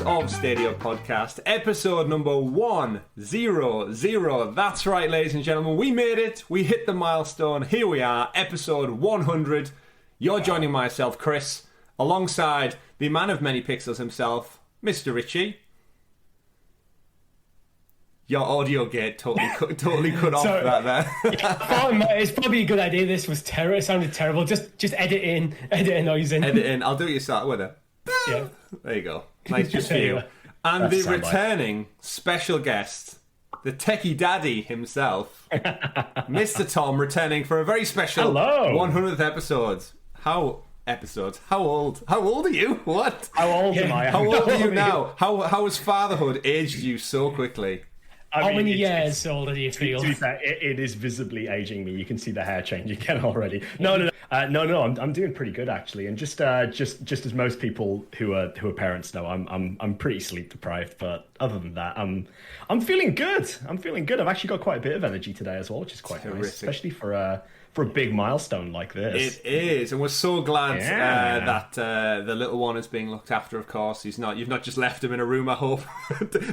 Sounds of Stadia podcast, episode number 100. That's right, ladies and gentlemen, we made it. We hit the milestone. Here we are, episode 100. You're joining myself, Chris, alongside the man of many pixels himself, Mr. Richie. Your audio gate totally cut off that there. It's probably a good idea. This was terrible. It sounded terrible. Just edit a noise in. Edit in. I'll do it yourself with it. Yeah. There you go. Nice just for you. And the returning special guest, the techie daddy himself, Mr. Tom, returning for a very special 100th episode. How old are you? What? How old am I? How old are you now? How has fatherhood aged you so quickly? How many years older do you feel? To be fair, it is visibly aging me. You can see the hair changing again already. No. I'm doing pretty good actually, and just as most people who are parents know, I'm pretty sleep deprived. But other than that, I'm feeling good. I've actually got quite a bit of energy today as well, which is quite nice, especially for a big milestone like this. It is, and we're so glad that the little one is being looked after. Of course, you've not just left him in a room. I hope.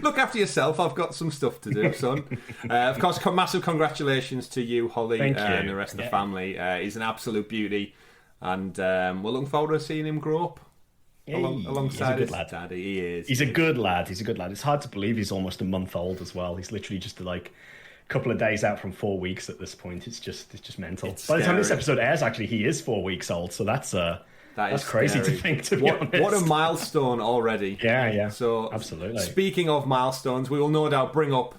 Look after yourself. I've got some stuff to do, son. Of course, massive congratulations to you, Holly, and the rest of the family. He's an absolute beauty, and we're looking forward to seeing him grow up alongside his daddy. He is. He's a good lad. It's hard to believe he's almost a month old as well. He's literally just couple of days out from 4 weeks at this point. It's just mental. By the time this episode airs, actually, he is 4 weeks old. So that's crazy to think. To be honest, what a milestone already. Yeah. So absolutely. Speaking of milestones, we will no doubt bring up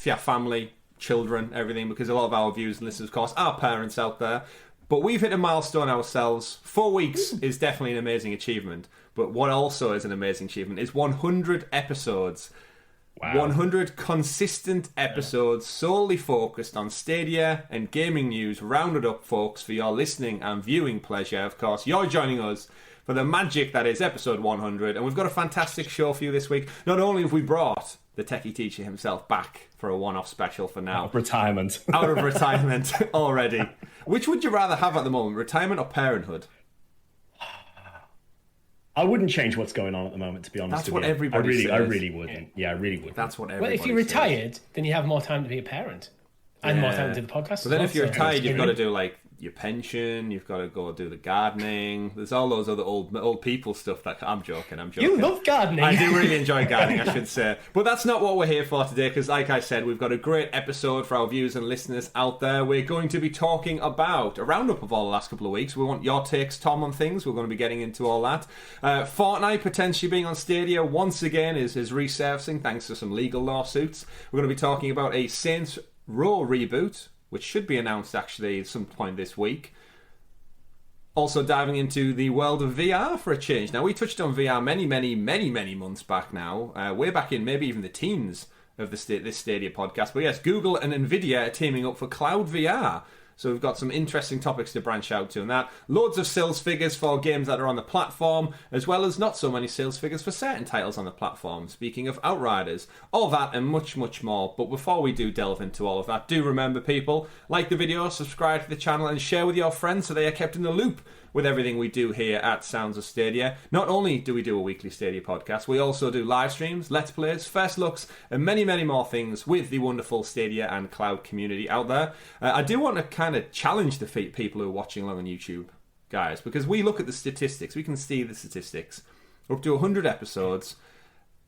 your family, children, everything, because a lot of our viewers and listeners, of course, are parents out there. But we've hit a milestone ourselves. 4 weeks is definitely an amazing achievement. But what also is an amazing achievement is 100 episodes. Wow. 100 consistent episodes solely focused on Stadia and gaming news, rounded up, folks, for your listening and viewing pleasure. Of course, you're joining us for the magic that is episode 100, and we've got a fantastic show for you this week. Not only have we brought the techie teacher himself back for a one-off special for now. Out of retirement already. Which would you rather have at the moment, retirement or parenthood? I wouldn't change what's going on at the moment, to be honest. That's what everybody says. I really wouldn't. Yeah, I really wouldn't. That's what everybody says. Well, if you're retired, then you have more time to be a parent. And more time to do the podcast. But then if you're retired, you've got to do your pension, you've got to go do the gardening. There's all those other old people stuff that I'm joking. You love gardening. I do really enjoy gardening, I should say. But that's not what we're here for today, because like I said, we've got a great episode for our viewers and listeners out there. We're going to be talking about a roundup of all the last couple of weeks. We want your takes, Tom, on things. We're going to be getting into all that. Fortnite potentially being on Stadia once again is resurfacing thanks to some legal lawsuits. We're going to be talking about a Saints Row reboot, which should be announced actually at some point this week. Also diving into the world of VR for a change. Now, we touched on VR many months back now, way back in maybe even the teens of this Stadia podcast. But yes, Google and Nvidia are teaming up for cloud VR. So we've got some interesting topics to branch out to, and that loads of sales figures for games that are on the platform, as well as not so many sales figures for certain titles on the platform. Speaking of Outriders, all that and much more. But before we do delve into all of that, do remember, people, like the video, subscribe to the channel, and share with your friends so they are kept in the loop with everything we do here at Sounds of Stadia. Not only do we do a weekly Stadia podcast, we also do live streams, let's plays, first looks, and many more things with the wonderful Stadia and cloud community out there. I do want to kind of challenge the people who are watching along on YouTube, guys, because we look at the statistics, we can see the statistics. We're up to 100 episodes,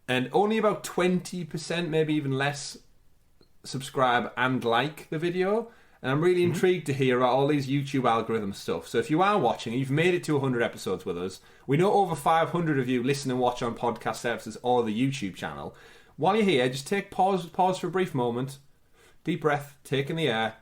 and only about 20%, maybe even less, subscribe and like the video. And I'm really intrigued to hear all these YouTube algorithm stuff. So if you are watching, you've made it to 100 episodes with us. We know over 500 of you listen and watch on podcast services or the YouTube channel. While you're here, just pause for a brief moment. Deep breath, take in the air.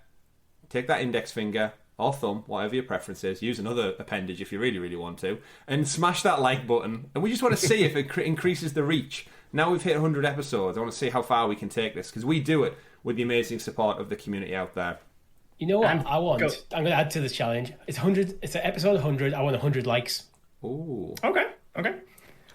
Take that index finger or thumb, whatever your preference is. Use another appendage if you really want to. And smash that like button. And we just want to see if it increases the reach. Now we've hit 100 episodes. I want to see how far we can take this, because we do it with the amazing support of the community out there. You know what I want? I'm going to add to this challenge. It's 100. It's an episode 100. I want 100 likes. Ooh. Okay.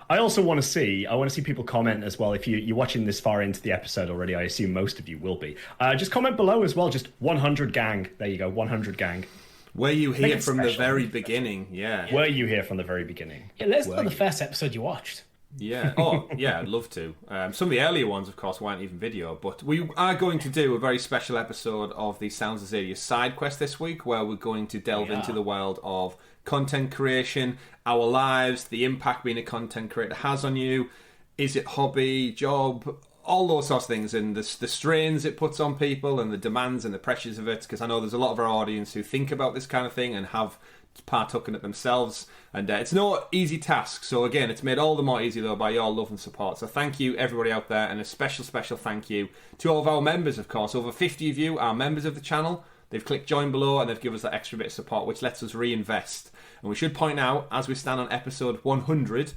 I also want to see people comment as well. If you're watching this far into the episode already, I assume most of you will be. Just comment below as well. Just 100 gang. There you go. 100 gang. Were you here from the very beginning? Yeah. Were you here from the very beginning? Yeah, let's know the first episode you watched. Yeah. Oh, yeah, I'd love to. Some of the earlier ones, of course, weren't even video, but we are going to do a very special episode of the Sounds of Stadia SideQuest this week, where we're going to delve into the world of content creation, our lives, the impact being a content creator has on you. Is it hobby, job, all those sorts of things, and the strains it puts on people and the demands and the pressures of it, because I know there's a lot of our audience who think about this kind of thing and have partook in it themselves, and it's no easy task. So again, it's made all the more easy though by your love and support. So thank you everybody out there, and a special thank you to all of our members. Of course, over 50 of you are members of the channel. They've clicked join below and they've given us that extra bit of support, which lets us reinvest. And we should point out, as we stand on episode 100,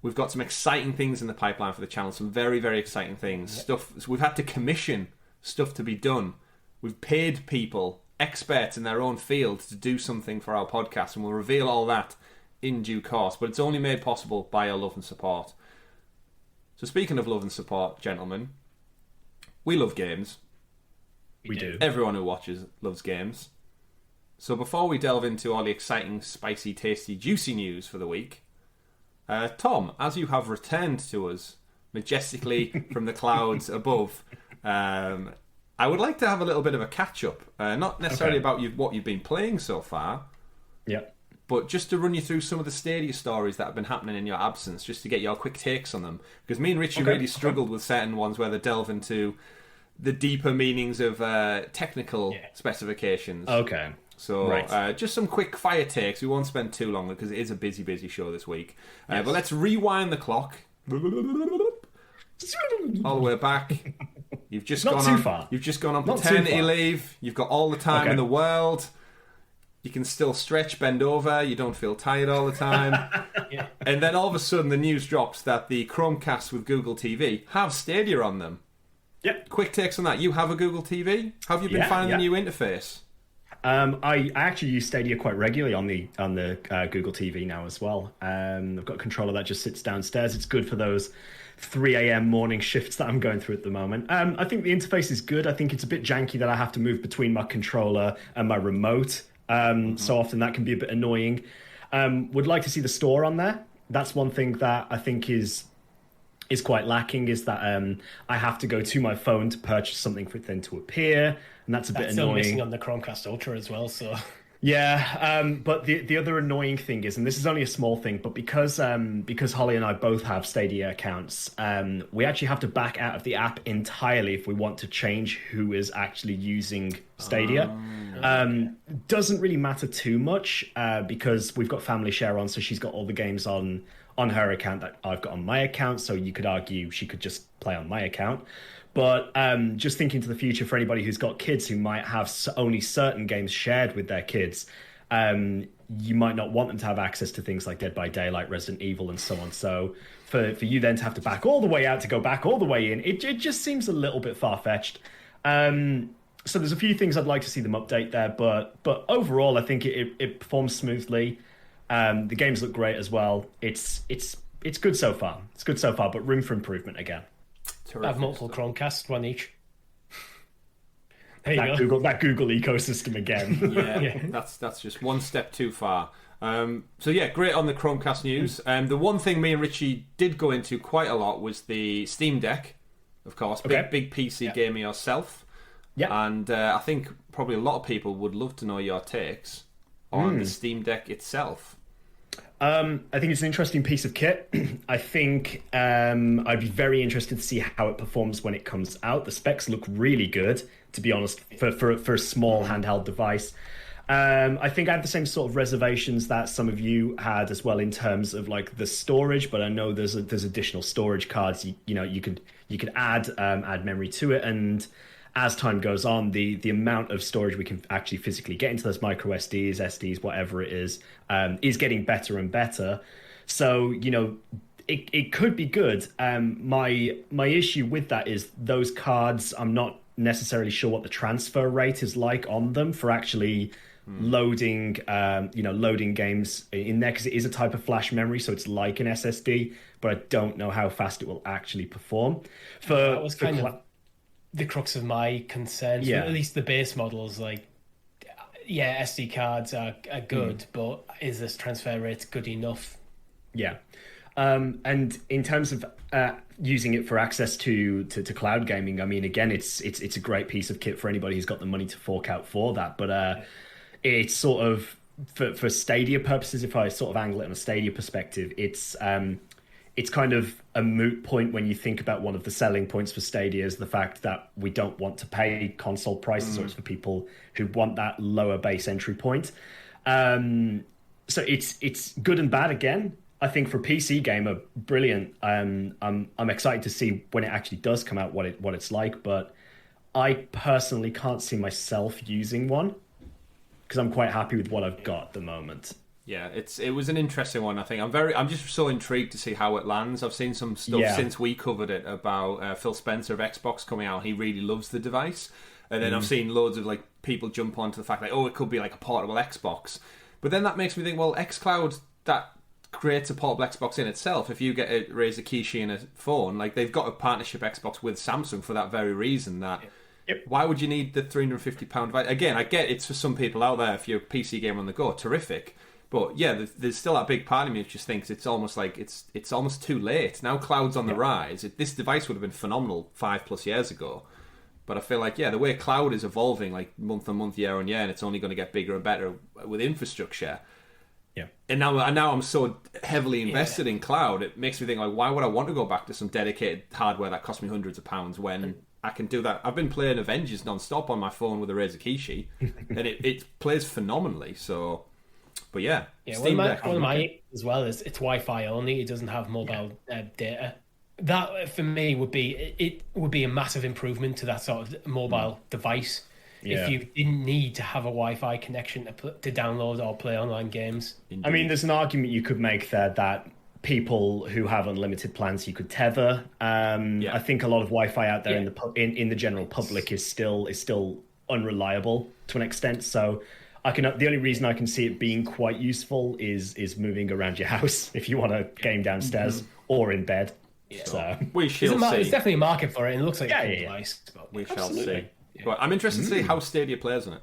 we've got some exciting things in the pipeline for the channel. Some very, very exciting things. Stuff we've had to commission stuff to be done. We've paid people, experts in their own field, to do something for our podcast, and we'll reveal all that in due course. But it's only made possible by your love and support. So speaking of love and support, gentlemen, we love games. We do. Everyone who watches loves games. So before we delve into all the exciting, spicy, tasty, juicy news for the week, Tom, as you have returned to us majestically from the clouds above, I would like to have a little bit of a catch-up. Not necessarily about what you've been playing so far, but just to run you through some of the Stadia stories that have been happening in your absence, just to get your quick takes on them. Because me and Richie really struggled with certain ones where they delve into the deeper meanings of technical specifications. Okay. So just some quick fire takes. We won't spend too long because it is a busy, busy show this week. But let's rewind the clock. All the way back. You've just Not too far. You've just gone on paternity leave. You've got all the time in the world. You can still stretch, bend over. You don't feel tired all the time. And then all of a sudden the news drops that the Chromecast with Google TV have Stadia on them. Yep. Quick takes on that. You have a Google TV? How have you been finding the new interface? I actually use Stadia quite regularly on the Google TV now as well. I've got a controller that just sits downstairs. It's good for those 3 a.m. morning shifts that I'm going through at the moment. I think the interface is good. I think it's a bit janky that I have to move between my controller and my remote. So often that can be a bit annoying. Would like to see the store on there. That's one thing that I think is quite lacking, is that I have to go to my phone to purchase something for it then to appear, and that's a bit annoying. Still missing on the Chromecast Ultra as well, so... Yeah, but the other annoying thing is, and this is only a small thing, but because Holly and I both have Stadia accounts, we actually have to back out of the app entirely if we want to change who is actually using Stadia. Doesn't really matter too much because we've got family share on, so she's got all the games on her account that I've got on my account, so you could argue she could just play on my account. But just thinking to the future for anybody who's got kids who might have only certain games shared with their kids, you might not want them to have access to things like Dead by Daylight, Resident Evil, and so on. So for you then to have to back all the way out to go back all the way in, it just seems a little bit far-fetched. So there's a few things I'd like to see them update there, but overall I think it performs smoothly. The games look great as well. It's good so far. It's good so far, but room for improvement again. I have multiple Chromecasts, one each. There you go. That Google ecosystem again. Yeah. That's just one step too far. So yeah, great on the Chromecast news. The one thing me and Richie did go into quite a lot was the Steam Deck, of course. Big PC gamer yourself. Yeah. And I think probably a lot of people would love to know your takes on the Steam Deck itself. I think it's an interesting piece of kit. I think I'd be very interested to see how it performs when it comes out. The specs look really good, to be honest, for a small handheld device. I think I have the same sort of reservations that some of you had as well in terms of like the storage, but I know there's additional storage cards. You could add memory to it, and as time goes on, the amount of storage we can actually physically get into those micro SDs, SDs, whatever it is getting better and better. So, it could be good. My issue with that is those cards, I'm not necessarily sure what the transfer rate is like on them for actually loading games in there, because it is a type of flash memory, so it's like an SSD, but I don't know how fast it will actually perform. That was kind of the crux of my concerns. Yeah. At least the base models, SD cards are good, but is this transfer rate good enough? Yeah. And in terms of using it for access to cloud gaming, I mean, again, it's a great piece of kit for anybody who's got the money to fork out for that. But it's sort of for Stadia purposes, if I sort of angle it on a Stadia perspective, it's kind of a moot point when you think about one of the selling points for Stadia is the fact that we don't want to pay console prices, or it's for people who want that lower base entry point. So it's good and bad again. I think for PC gamer, brilliant. I'm excited to see when it actually does come out what it's like, but I personally can't see myself using one because I'm quite happy with what I've got at the moment. Yeah, it was an interesting one. I think I'm just so intrigued to see how it lands. I've seen some stuff since we covered it about Phil Spencer of Xbox coming out. He really loves the device, and then I've seen loads of like people jump onto the fact that it could be like a portable Xbox. But then that makes me think, well, xCloud, that creates a portable Xbox in itself. If you get a Razer Kishi and a phone, like they've got a partnership Xbox with Samsung for that very reason. That why would you need the £350 device? Again, I get it's for some people out there. If you're a PC gamer on the go, terrific. But yeah, there's still that big part of me that just thinks it's almost like it's almost too late. Now cloud's on the rise. This device would have been phenomenal 5+ years ago. But I feel like, the way cloud is evolving, like month on month, year on year, and it's only going to get bigger and better with infrastructure. Yeah. And now I'm so heavily invested in cloud, it makes me think, like, why would I want to go back to some dedicated hardware that cost me hundreds of pounds when I can do that? I've been playing Avengers non-stop on my phone with a Razer Kishi, and it plays phenomenally, so... But yeah, Steam Deck one of my as well is it's Wi-Fi only. It doesn't have mobile data. That for me would be a massive improvement to that sort of mobile device. If you didn't need to have a Wi-Fi connection to download or play online games. Indeed. I mean, there's an argument you could make there that people who have unlimited plans you could tether. I think a lot of Wi-Fi out there in the general public is still unreliable to an extent. So. The only reason I can see it being quite useful is moving around your house if you want to game downstairs or in bed. Yeah. So we shall see. There's definitely a market for it, and it looks like a cool device. We shall see. Yeah. But I'm interested to see how Stadia plays on it.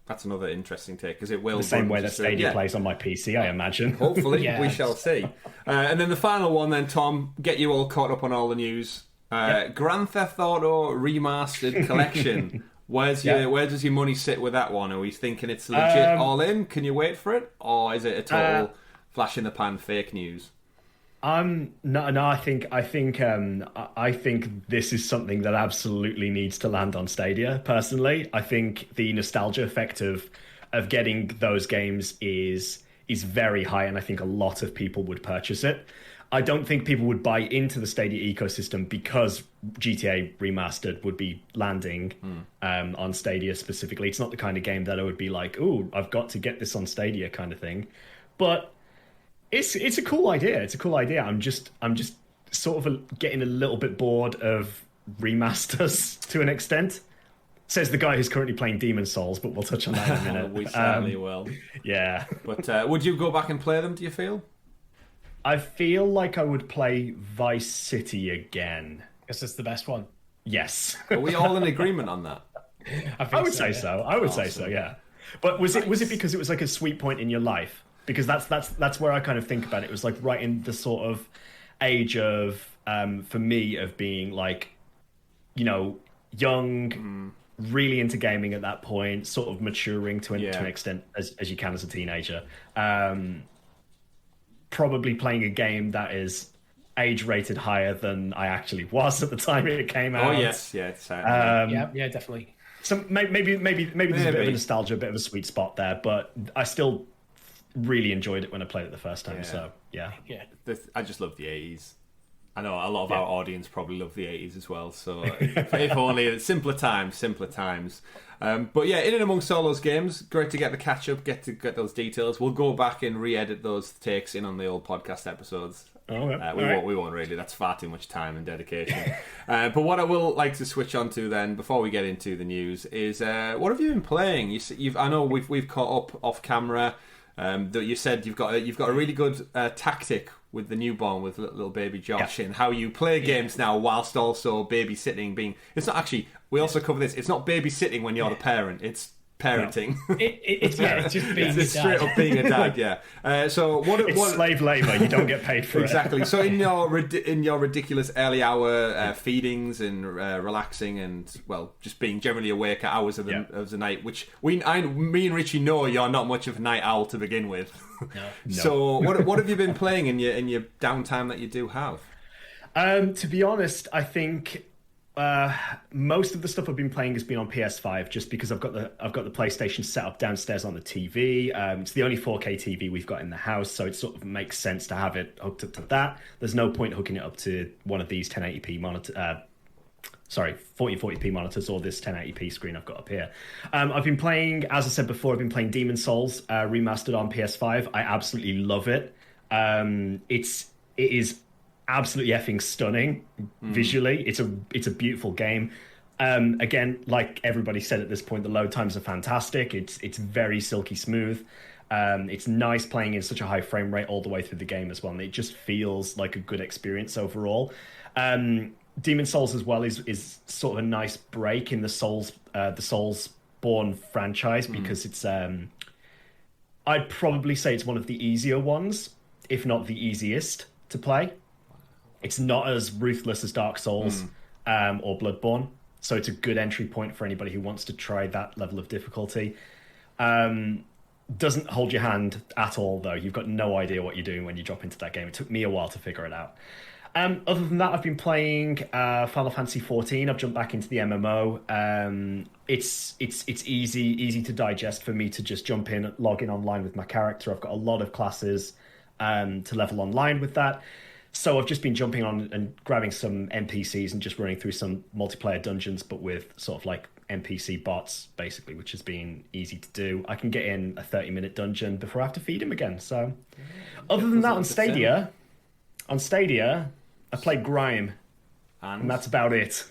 That's another interesting take because it will the same way that Stadia plays on my PC, I imagine. Hopefully, we shall see. And then the final one, then Tom, get you all caught up on all the news. Grand Theft Auto Remastered Collection. Where does your money sit with that one? Are we thinking it's legit all in? Can you wait for it, or is it a total flash in the pan fake news? No. I think this is something that absolutely needs to land on Stadia. Personally, I think the nostalgia effect of getting those games is very high, and I think a lot of people would purchase it. I don't think people would buy into the Stadia ecosystem because GTA Remastered would be landing on Stadia specifically. It's not the kind of game that I would be like, "Ooh, I've got to get this on Stadia," kind of thing. But it's a cool idea. It's a cool idea. I'm just sort of getting a little bit bored of remasters to an extent. Says the guy who's currently playing Demon's Souls, but we'll touch on that in a minute. We certainly will. Yeah. But would you go back and play them, do you feel? I feel like I would play Vice City again. Because it's the best one. Yes. Are we all in agreement on that? I would say so. I would say so, yeah. But was it because it was like a sweet point in your life? Because that's where I kind of think about it. It was like right in the sort of age of, for me, of being like, young, really into gaming at that point, sort of maturing to an extent as you can as a teenager. Probably playing a game that is age rated higher than I actually was at the time it came out. Oh yes, it's definitely. So maybe there's a bit of a nostalgia, a bit of a sweet spot there, but I still really enjoyed it when I played it the first time. So I just love the 80s. I know a lot of our audience probably love the 80s as well. So if only simpler times. But yeah, in and amongst all those games, great to get the catch up, get those details. We'll go back and re-edit those takes in on the old podcast episodes. We won't really. That's far too much time and dedication. But what I will like to switch on to then, before we get into the news, is what have you been playing? I know we've caught up off camera. That you said you've got a really good tactic with the newborn, with little baby Josh, and how you play games now whilst also babysitting. It's not actually. We also cover this. It's not babysitting when you're the parent. It's parenting. No. It's just being it's straight up being a dad. Yeah. So it's slave labor. You don't get paid for exactly. it. So in your ridiculous early hour feedings and relaxing and just being generally awake at hours of the night, which me and Richie know you're not much of a night owl to begin with. No. So what have you been playing in your downtime that you do have? To be honest, I think most of the stuff I've been playing has been on PS5, just because I've got the PlayStation set up downstairs on the TV. It's the only 4K TV we've got in the house, so it sort of makes sense to have it hooked up to that. There's no point hooking it up to one of these 1080p 1440p monitors or this 1080p screen I've got up here. I've been playing, as I said before, I've been playing Demon's Souls remastered on PS5. I absolutely love it. It is absolutely effing stunning visually. It's a beautiful game. Again, like everybody said at this point, the load times are fantastic. It's very silky smooth. It's nice playing in such a high frame rate all the way through the game as well, and it just feels like a good experience overall. Demon's Souls as well is sort of a nice break in the Soulsborne franchise, because it's I'd probably say it's one of the easier ones, if not the easiest to play. It's not as ruthless as Dark Souls or Bloodborne, so it's a good entry point for anybody who wants to try that level of difficulty. Doesn't hold your hand at all, though. You've got no idea what you're doing when you drop into that game. It took me a while to figure it out. Other than that, I've been playing Final Fantasy XIV. I've jumped back into the MMO. It's easy to digest for me to just jump in, log in online with my character. I've got a lot of classes to level online with that. So I've just been jumping on and grabbing some NPCs and just running through some multiplayer dungeons, but with sort of like NPC bots, basically, which has been easy to do. I can get in a 30-minute dungeon before I have to feed him again. So other than that, on Stadia, I played Grime, and that's about it.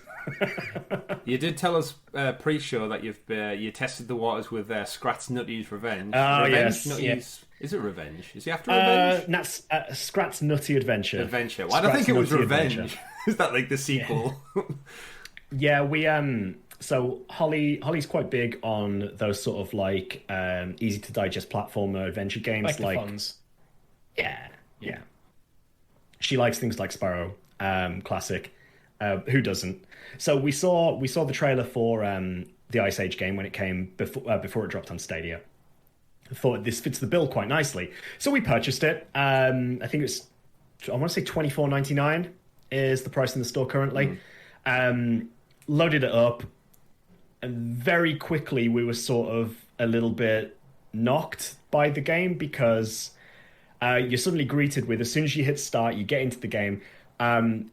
You did tell us pre-show that you tested the waters with Scrat's Nutty's Revenge. Oh, Revenge, yes. Nutty's... Is it Revenge? Is he after Revenge? That's Scrat's Nutty Adventure. Well, I don't think it was Revenge. Adventure. Is that like the sequel? Yeah, we so Holly's quite big on those sort of like easy to digest platformer adventure games, like the Fonz. Yeah. She likes things like Sparrow, classic. Who doesn't? So we saw the trailer for the Ice Age game when it came before it dropped on Stadia. I thought this fits the bill quite nicely, so we purchased it. I think it's, I want to say $24.99 is the price in the store currently. Loaded it up, and very quickly we were sort of a little bit knocked by the game, because you're suddenly greeted with, as soon as you hit start, you get into the game,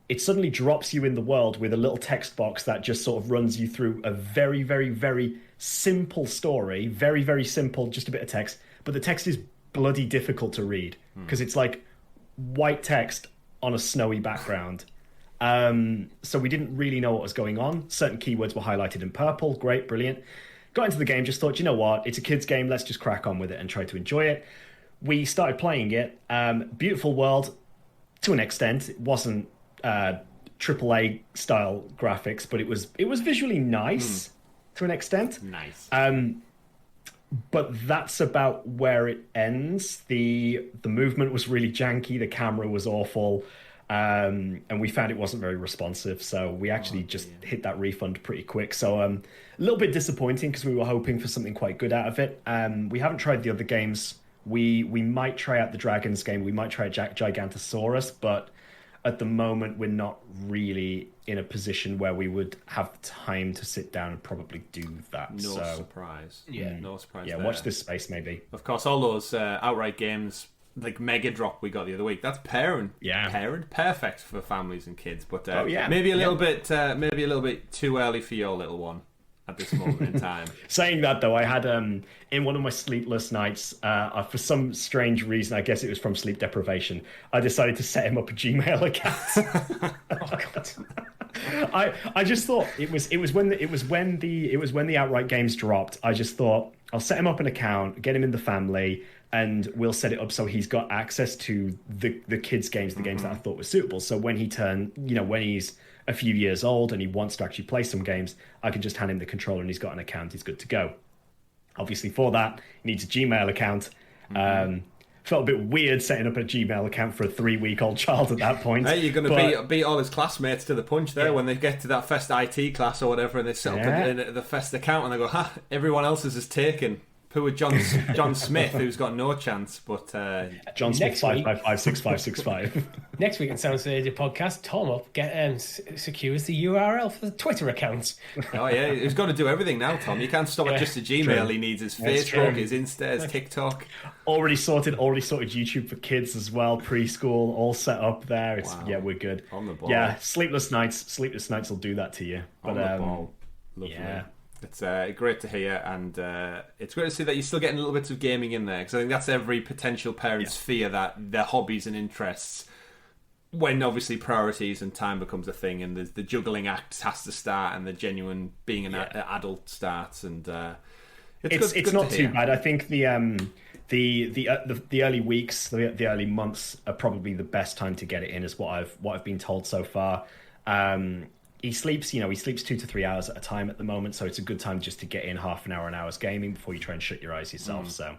it suddenly drops you in the world with a little text box that just sort of runs you through a very, very, very simple story. Very, very simple, just a bit of text. But the text is bloody difficult to read, because it's like white text on a snowy background. So we didn't really know what was going on. Certain keywords were highlighted in purple. Great, brilliant. Got into the game, just thought, you know what? It's a kid's game. Let's just crack on with it and try to enjoy it. We started playing it. Beautiful world to an extent. It wasn't AAA style graphics, but it was visually nice to an extent. Nice. But that's about where it ends. The movement was really janky. The camera was awful. And we found it wasn't very responsive. So we actually hit that refund pretty quick. So a little bit disappointing, because we were hoping for something quite good out of it. We haven't tried the other games. We might try out the Dragons game. We might try Gigantosaurus, but at the moment we're not really in a position where we would have time to sit down and probably do that. Surprise. Yeah, no surprise. Yeah, there. watch this space maybe. Of course, all those outright games like Mega Drop we got the other week. That's parent perfect for families and kids. But maybe a little bit too early for your little one at this moment in time. Saying that, though, I had in one of my sleepless nights, for some strange reason, I guess it was from sleep deprivation, I decided to set him up a Gmail account. Oh God! I just thought it was when the outright games dropped. I just thought, I'll set him up an account, get him in the family, and we'll set it up so he's got access to the kids' games, the games that I thought were suitable. So when when he's a few years old and he wants to actually play some games, I can just hand him the controller and he's got an account. He's good to go. Obviously, for that, he needs a Gmail account. Felt a bit weird setting up a Gmail account for a 3-week-old child at that point. Hey, you're going to beat all his classmates to the punch there when they get to that Fest IT class or whatever, and they set up the Fest account, and they go, "Ha! Everyone else's is taken." Poor John Smith, who's got no chance. But John Smith 5556565. Next week in Sounds of Stadia podcast, Tom up secures the URL for the Twitter account. Oh yeah, he's got to do everything now, Tom. You can't stop at just a Gmail. True. He needs his Facebook, his Insta, his TikTok. Already sorted YouTube for kids as well. Preschool, all set up there. We're good. On the ball. Yeah, sleepless nights will do that to you. But on the ball. Lovely. Yeah. It's great to hear, and it's great to see that you're still getting little bits of gaming in there, because I think that's every potential parent's fear, that their hobbies and interests, when obviously priorities and time becomes a thing, and the juggling act has to start, and the genuine being an adult starts, and it's not too bad. I think the early weeks, the early months are probably the best time to get it in, is what I've been told so far. He sleeps 2 to 3 hours at a time at the moment, so it's a good time just to get in half an hour's gaming before you try and shut your eyes yourself. So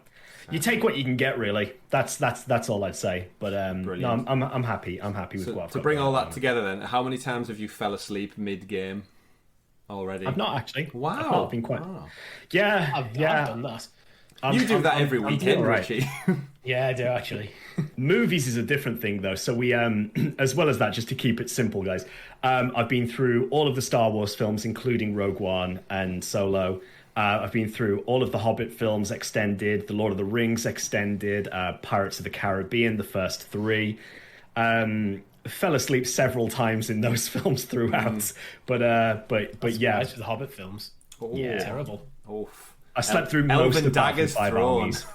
you take what you can get, really. That's all I'd say. But no, I'm happy. I'm happy with what I've got. To bring all that together, then, how many times have you fell asleep mid-game already? I've not actually. Wow. I've not been quite. Wow. Yeah, I've done that. You do that every weekend, Richie. Yeah, I do actually. Movies is a different thing, though. So we, as well as that, just to keep it simple, guys, I've been through all of the Star Wars films, including Rogue One and Solo. I've been through all of the Hobbit films extended, the Lord of the Rings extended, Pirates of the Caribbean, the first 3. Fell asleep several times in those films throughout, but yeah, the Hobbit films. Oh, yeah, terrible. Oof. I slept through most of the 5 armies.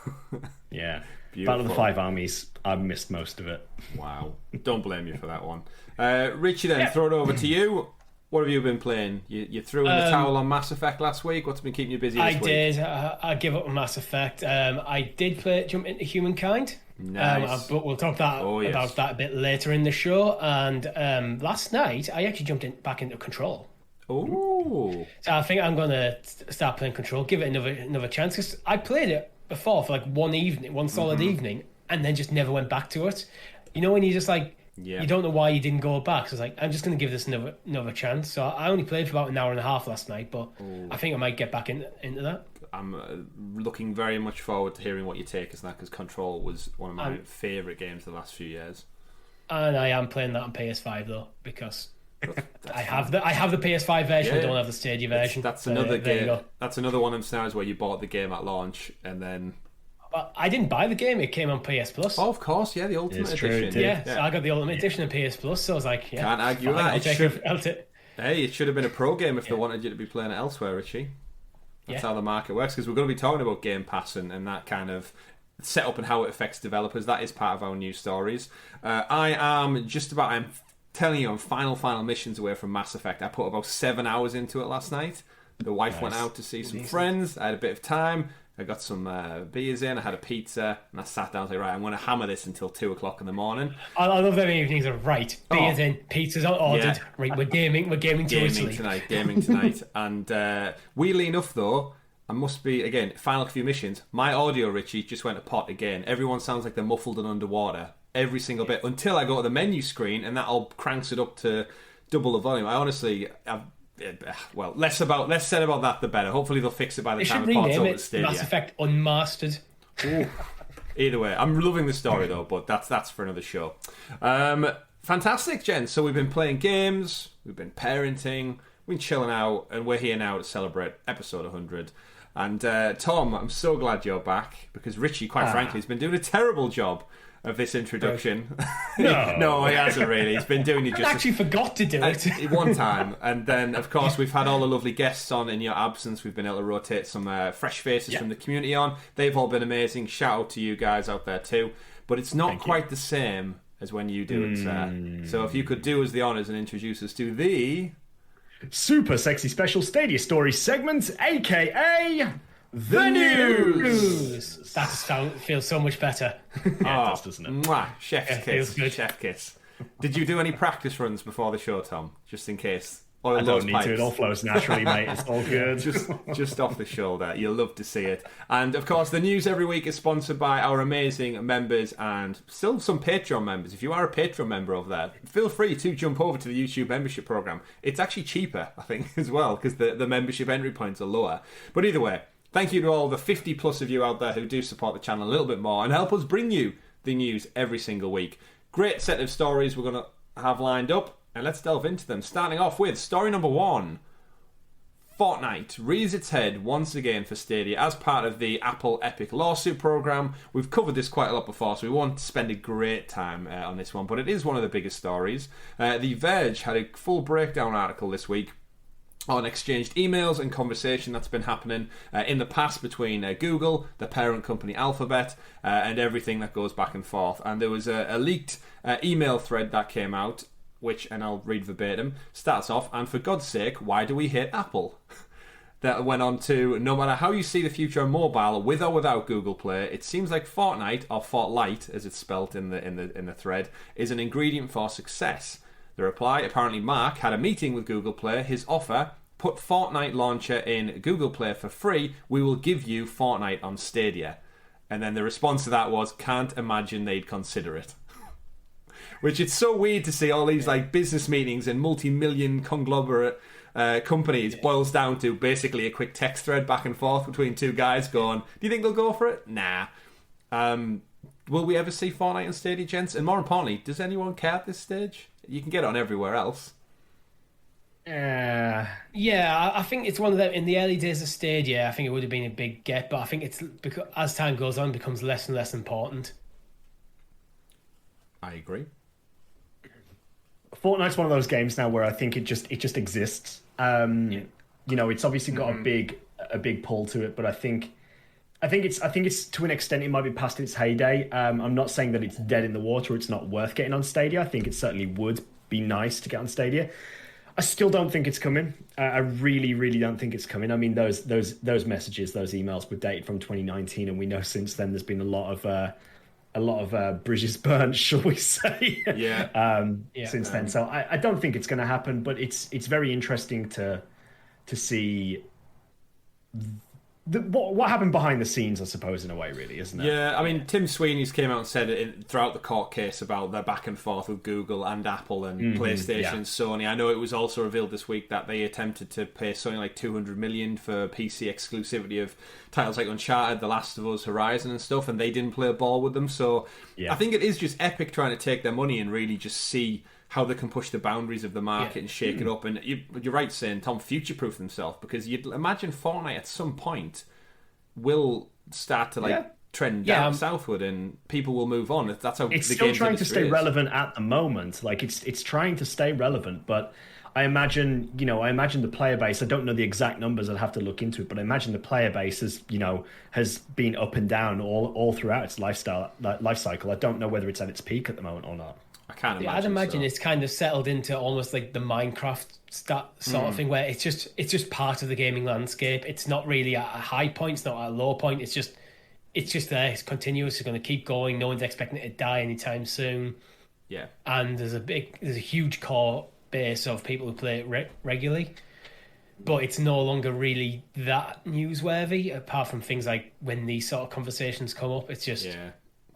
Yeah. Beautiful. Battle of the 5 armies. I missed most of it. Wow. Don't blame you for that one. Richie, then, throw it over to you. What have you been playing? You threw in the towel on Mass Effect last week. What's been keeping you busy this week? I did. I give up on Mass Effect. I did jump into Humankind. Nice. But we'll talk about that a bit later in the show. And last night, I actually jumped back into Control. Oh. So I think I'm going to start playing Control, give it another chance, because I played it before for like one solid evening, and then just never went back to it. You know, when you just like, you don't know why you didn't go back. So it's like, I'm just going to give this another chance. So I only played for about an hour and a half last night, but I think I might get back into that. I'm looking very much forward to hearing what you take as that, because Control was one of my favourite games the last few years. And I am playing that on PS5 though, because I have the PS5 version. I don't have the Stadia version. That's another game. That's another one of them scenarios where you bought the game at launch and then. But I didn't buy the game. It came on PS Plus. Oh, of course, yeah, the Ultimate Edition. Yeah, so I got the Ultimate Edition of PS Plus. So I was like, can't argue fine, that. Hey, it should have been a pro game if they wanted you to be playing it elsewhere, Richie. That's how the market works. Because we're going to be talking about Game Pass and that kind of setup and how it affects developers. That is part of our news stories. I'm telling you, I'm final missions away from Mass Effect. I put about 7 hours into it last night. The wife went out to see some friends. I had a bit of time. I got some beers in. I had a pizza, and I sat down and was like, right, I'm going to hammer this until 2:00 in the morning. I love them evenings of right. Beers in, pizzas ordered. Yeah. Right, we're gaming to sleep. Gaming tonight. And weirdly enough, though, I must be, again, final few missions. My audio, Richie, just went to pot again. Everyone sounds like they're muffled and underwater. Every single bit, until I go to the menu screen, and that all cranks it up to double the volume. I honestly, less said about that, the better. Hopefully they'll fix it by the time it pops over to Stadia. Mass Effect Unmastered. Either way, I'm loving the story though, but that's for another show. Fantastic, gents. So we've been playing games, we've been parenting, we've been chilling out, and we're here now to celebrate episode 100. And Tom, I'm so glad you're back, because Richie, quite frankly, has been doing a terrible job of this introduction. No, he hasn't really. He's been doing it just... I actually forgot to do it. One time. And then, of course, we've had all the lovely guests on in your absence. We've been able to rotate some fresh faces from the community on. They've all been amazing. Shout out to you guys out there too. But it's not quite the same as when you do it, sir. So if you could do us the honours and introduce us to the... Super Sexy Special Stadia Story segment, a.k.a... The News! That feels so much better. It does, doesn't it? Mwah, chef's kiss. Feels good. Chef kiss. Did you do any practice runs before the show, Tom? Just in case Oil I those don't need pipes. to. It all flows naturally, mate. It's all good. just off the shoulder. You'll love to see it. And of course, the news every week is sponsored by our amazing members and still some Patreon members. If you are a Patreon member over there, feel free to jump over to the YouTube membership program. It's actually cheaper, I think, as well, because the membership entry points are lower. But either way, thank you to all the 50 plus of you out there who do support the channel a little bit more and help us bring you the news every single week. Great set of stories we're going to have lined up. And let's delve into them, starting off with story number 1. Fortnite rears its head once again for Stadia as part of the Apple Epic lawsuit program. We've covered this quite a lot before, so we won't spend a great time on this one, but it is one of the biggest stories. The Verge had a full breakdown article this week on exchanged emails and conversation that's been happening in the past between Google, the parent company Alphabet, and everything that goes back and forth. And there was a leaked email thread that came out, which, and I'll read verbatim, starts off, and for God's sake, why do we hate Apple? That went on to, no matter how you see the future of mobile, with or without Google Play, it seems like Fortnite, or Fortnite, as it's spelt in the thread, is an ingredient for success. The reply, apparently Mark had a meeting with Google Play, his offer, put Fortnite launcher in Google Play for free, we will give you Fortnite on Stadia. And then the response to that was, can't imagine they'd consider it. Which it's so weird to see all these like business meetings and multi-million conglomerate companies boils down to basically a quick text thread back and forth between two guys going, do you think they'll go for it? Nah. Will we ever see Fortnite on Stadia, gents? And more importantly, does anyone care at this stage? You can get it on everywhere else. Yeah, I think it's one of them. In the early days of Stadia, I think it would have been a big get, but I think it's because as time goes on, it becomes less and less important. I agree. Fortnite's one of those games now where I think it just exists. You know, it's obviously got a big pull to it, but I think it's to an extent it might be past its heyday. I'm not saying that it's dead in the water or it's not worth getting on Stadia. I think it certainly would be nice to get on Stadia. I still don't think it's coming. I really, really don't think it's coming. I mean, those messages, those emails were dated from 2019, and we know since then there's been a lot of bridges burnt, shall we say? Since then. So I don't think it's going to happen, but it's very interesting to see what happened behind the scenes, I suppose, in a way, really, isn't it? Yeah, I mean, Tim Sweeney's came out and said it throughout the court case about their back and forth with Google and Apple and PlayStation and Sony. I know it was also revealed this week that they attempted to pay something like $200 million for PC exclusivity of titles like Uncharted, The Last of Us, Horizon and stuff, and they didn't play a ball with them. So I think it is just Epic trying to take their money and really just see how they can push the boundaries of the market and shake it up. And you're right saying, Tom, future-proof themselves, because you'd imagine Fortnite at some point will start to trend down southward and people will move on. That's how it's the still games trying to stay is. relevant at the moment. Like it's trying to stay relevant, but I imagine the player base, I don't know the exact numbers, I'd have to look into it, but I imagine the player base has been up and down all throughout its life cycle. I don't know whether it's at its peak at the moment or not. I can't imagine. I'd imagine it's kind of settled into almost like the Minecraft sort of thing, where it's just part of the gaming landscape. It's not really at a high point, it's not at a low point. It's just there. It's continuous. It's going to keep going. No one's expecting it to die anytime soon. Yeah, and there's a huge core base of people who play it regularly, but it's no longer really that newsworthy. Apart from things like when these sort of conversations come up, it's just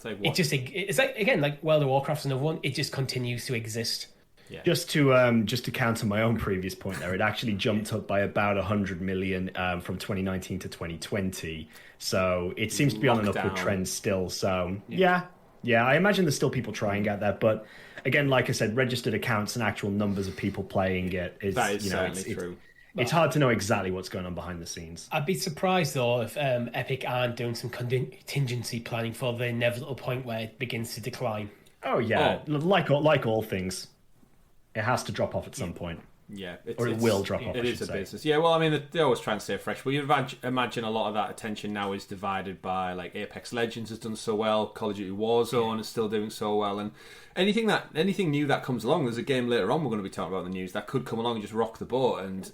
it's like again, like World of Warcraft's another one. It just continues to exist. Yeah. Just to counter my own previous point there, it actually jumped up by about 100 million from 2019 to 2020. So it seems to be on an upward trend still. So yeah, I imagine there's still people trying out there, but again, like I said, registered accounts and actual numbers of people playing it is certainly true. It's hard to know exactly what's going on behind the scenes. I'd be surprised though if Epic aren't doing some contingency planning for the inevitable point where it begins to decline. Oh yeah, like all things, it has to drop off at some point. Yeah, it will drop off. It is a business. Yeah, well, I mean, they always try and stay fresh. But you imagine a lot of that attention now is divided by like Apex Legends has done so well, Call of Duty Warzone is still doing so well, and anything new that comes along. There's a game later on we're going to be talking about in the news that could come along and just rock the boat. And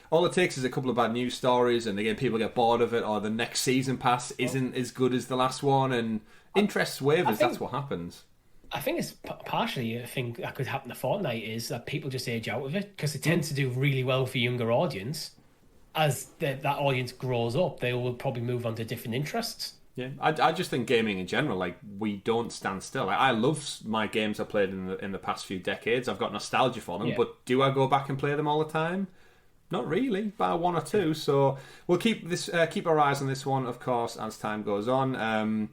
all it takes is a couple of bad news stories, and again, people get bored of it, or the next season pass isn't as good as the last one, and interest wavers. That's what happens. I think it's partially a thing that could happen to Fortnite is that people just age out of it because it tends to do really well for younger audience. As that audience grows up, they will probably move on to different interests. Yeah, I just think gaming in general, like, we don't stand still. Like, I love my games I played in the past few decades. I've got nostalgia for them, but do I go back and play them all the time? Not really, but one or two. So we'll keep our eyes on this one, of course, as time goes on.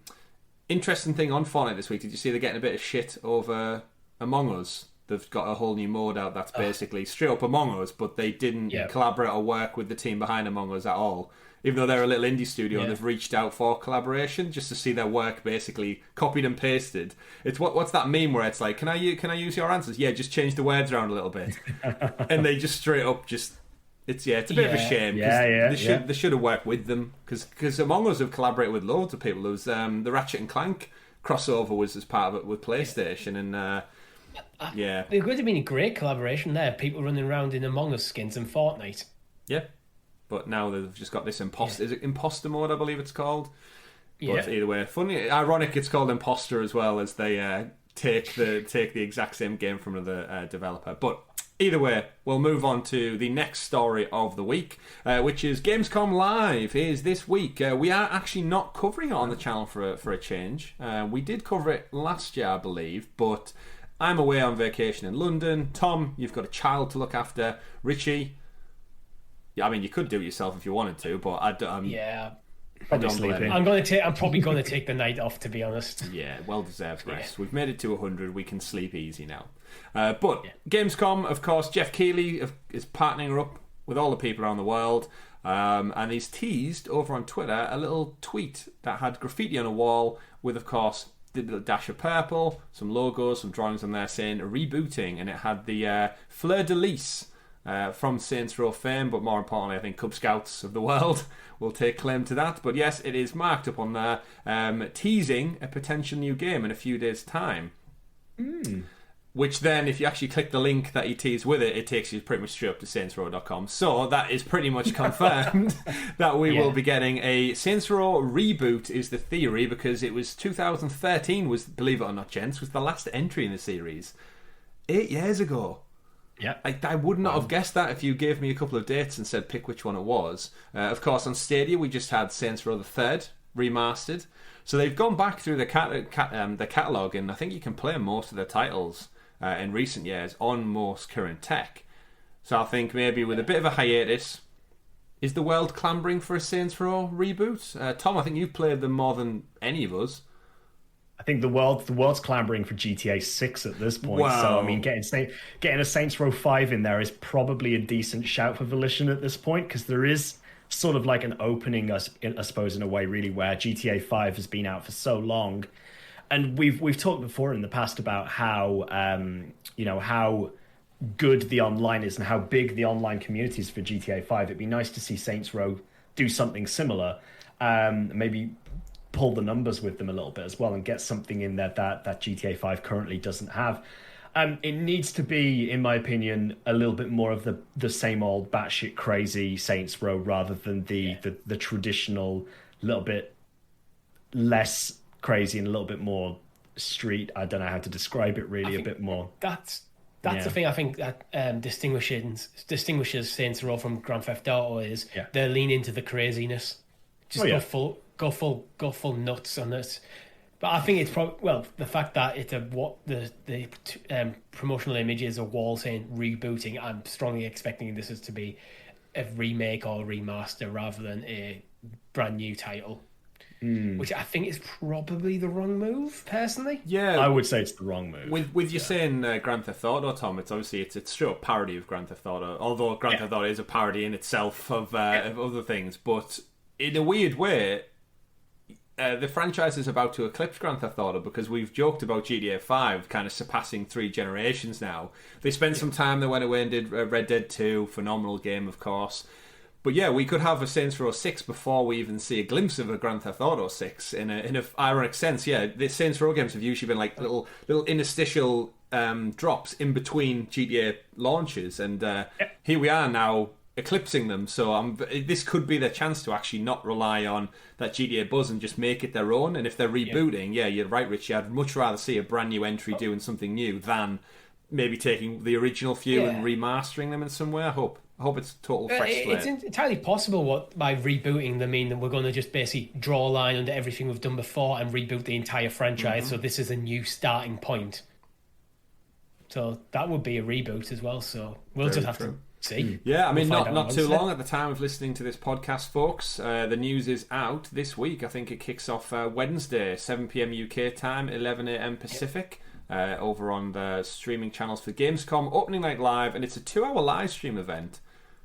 Interesting thing on Fortnite this week. Did you see they're getting a bit of shit over Among Us? They've got a whole new mode out that's basically straight up Among Us, but they didn't collaborate or work with the team behind Among Us at all. Even though they're a little indie studio, they've reached out for collaboration just to see their work basically copied and pasted. It's what's that meme where it's like, can I use your answers? Yeah, just change the words around a little bit, and they just straight up just. It's a bit of a shame. They should have worked with them because Among Us have collaborated with loads of people. There was the Ratchet and Clank crossover was as part of it with PlayStation, and there would have been a great collaboration there. People running around in Among Us skins and Fortnite. Yeah, but now they've just got this imposter. Is it imposter mode? I believe it's called. But either way, funny, ironic. It's called imposter as well as they take the exact same game from another developer, but. Either way, we'll move on to the next story of the week, which is Gamescom Live is this week. We are actually not covering it on the channel for a change. We did cover it last year, I believe, but I'm away on vacation in London. Tom, you've got a child to look after. Richie, I mean, you could do it yourself if you wanted to, but I don't sleeping. I'm probably going to take the night off, to be honest. Yeah, well-deserved rest. We've made it to 100. We can sleep easy now. But Gamescom, of course, Jeff Keighley is partnering up with all the people around the world, and he's teased over on Twitter a little tweet that had graffiti on a wall with, of course, the little dash of purple, some logos, some drawings on there saying rebooting, and it had the fleur-de-lis from Saints Row fame, but more importantly, I think Cub Scouts of the world will take claim to that. But yes, it is marked up on there, teasing a potential new game in a few days' time. Which then, if you actually click the link that he teased with it, it takes you pretty much straight up to saintsrow.com. So that is pretty much confirmed that we will be getting a Saints Row reboot, is the theory, because it was 2013 was, believe it or not, gents, was the last entry in the series. 8 years ago. Yeah, I would not have guessed that if you gave me a couple of dates and said pick which one it was. Of course, on Stadia, we just had Saints Row the Third remastered. So they've gone back through the catalogue, and I think you can play most of their titles in recent years on most current tech. So I think maybe with a bit of a hiatus, is the world clambering for a Saints Row reboot? Tom, I think you've played them more than any of us. I think the world's clambering for GTA 6 at this point. Wow. So I mean, getting a Saints Row 5 in there is probably a decent shout for Volition at this point, because there is sort of like an opening, I suppose, in a way, really, where GTA 5 has been out for so long. And we've talked before in the past about how how good the online is and how big the online community is for GTA 5. It'd be nice to see Saints Row do something similar, maybe pull the numbers with them a little bit as well and get something in there that GTA 5 currently doesn't have. It needs to be, in my opinion, a little bit more of the same old batshit crazy Saints Row rather than the traditional, little bit less crazy and a little bit more street. I don't know how to describe it really, a bit more. That's the thing I think that distinguishes Saints Row from Grand Theft Auto is they lean into the craziness. Just go full nuts on this. But I think it's probably the fact that it's the promotional image is a wall saying rebooting. I'm strongly expecting this is to be a remake or a remaster rather than a brand new title. Which I think is probably the wrong move, personally. Yeah, I would say it's the wrong move. With you saying Grand Theft Auto, Tom, it's obviously it's straight up parody of Grand Theft Auto. Although Grand Theft Auto is a parody in itself of other things, but in a weird way, the franchise is about to eclipse Grand Theft Auto, because we've joked about GTA 5 kind of surpassing 3 generations now. They spent some time, they went away and did Red Dead 2, phenomenal game, of course. But yeah, we could have a Saints Row 6 before we even see a glimpse of a Grand Theft Auto 6 in a ironic sense. Yeah, the Saints Row games have usually been like little interstitial drops in between GTA launches, and here we are now eclipsing them. So this could be their chance to actually not rely on that GTA buzz and just make it their own. And if they're rebooting, yeah you're right, Richie. I'd much rather see a brand new entry doing something new than maybe taking the original few and remastering them in some way. I hope it's total fresh slate. It's entirely possible what by rebooting they mean that we're going to just basically draw a line under everything we've done before and reboot the entire franchise. So this is a new starting point. So that would be a reboot as well. So we'll just have to see. Yeah, I mean, not too long at the time of listening to this podcast, folks. The news is out this week. I think it kicks off Wednesday, 7 p.m. UK time, 11 a.m. Pacific. Over on the streaming channels for Gamescom, opening night live, and it's a 2-hour live stream event.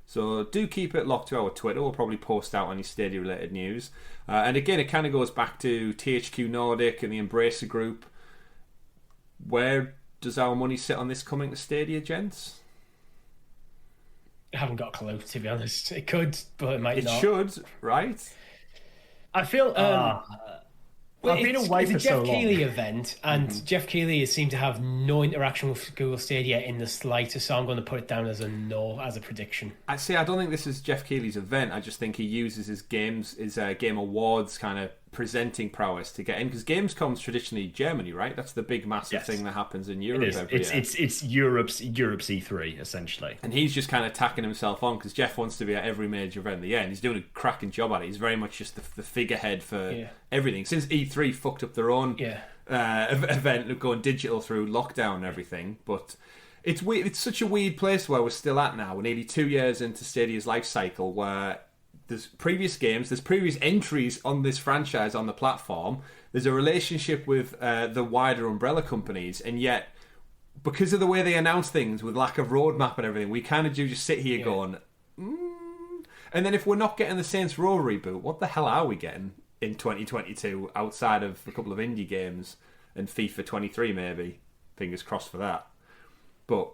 So do keep it locked to our Twitter. We'll probably post out any Stadia related news. And again, it kind of goes back to THQ Nordic and the Embracer Group. Where does our money sit on this coming to Stadia, gents? I haven't got a clue, to be honest. It could, but it might not. It should, right? I feel... I've been away for so long. It's a Jeff Keighley event, and Jeff Keighley seemed to have no interaction with Google Stadia in the slightest, so I'm going to put it down as a no, as a prediction. I don't think this is Jeff Keighley's event. I just think he uses his Game Awards kind of presenting prowess to get in, because Gamescom's traditionally Germany, right? That's the big massive thing that happens in Europe every year. It's Europe's E3 essentially, and he's just kind of tacking himself on because Jeff wants to be at every major event. And he's doing a cracking job at it. He's very much just the figurehead for everything. Since E3 fucked up their own event going digital through lockdown and everything, but it's weird. It's such a weird place where we're still at now. We're nearly 2 years into Stadia's life cycle, where there's previous games, there's previous entries on this franchise on the platform, there's a relationship with the wider umbrella companies, and yet, because of the way they announce things with lack of roadmap and everything, we kind of do just sit here going, And then if we're not getting the Saints Row reboot, what the hell are we getting in 2022 outside of a couple of indie games and FIFA 23 maybe? Fingers crossed for that. But,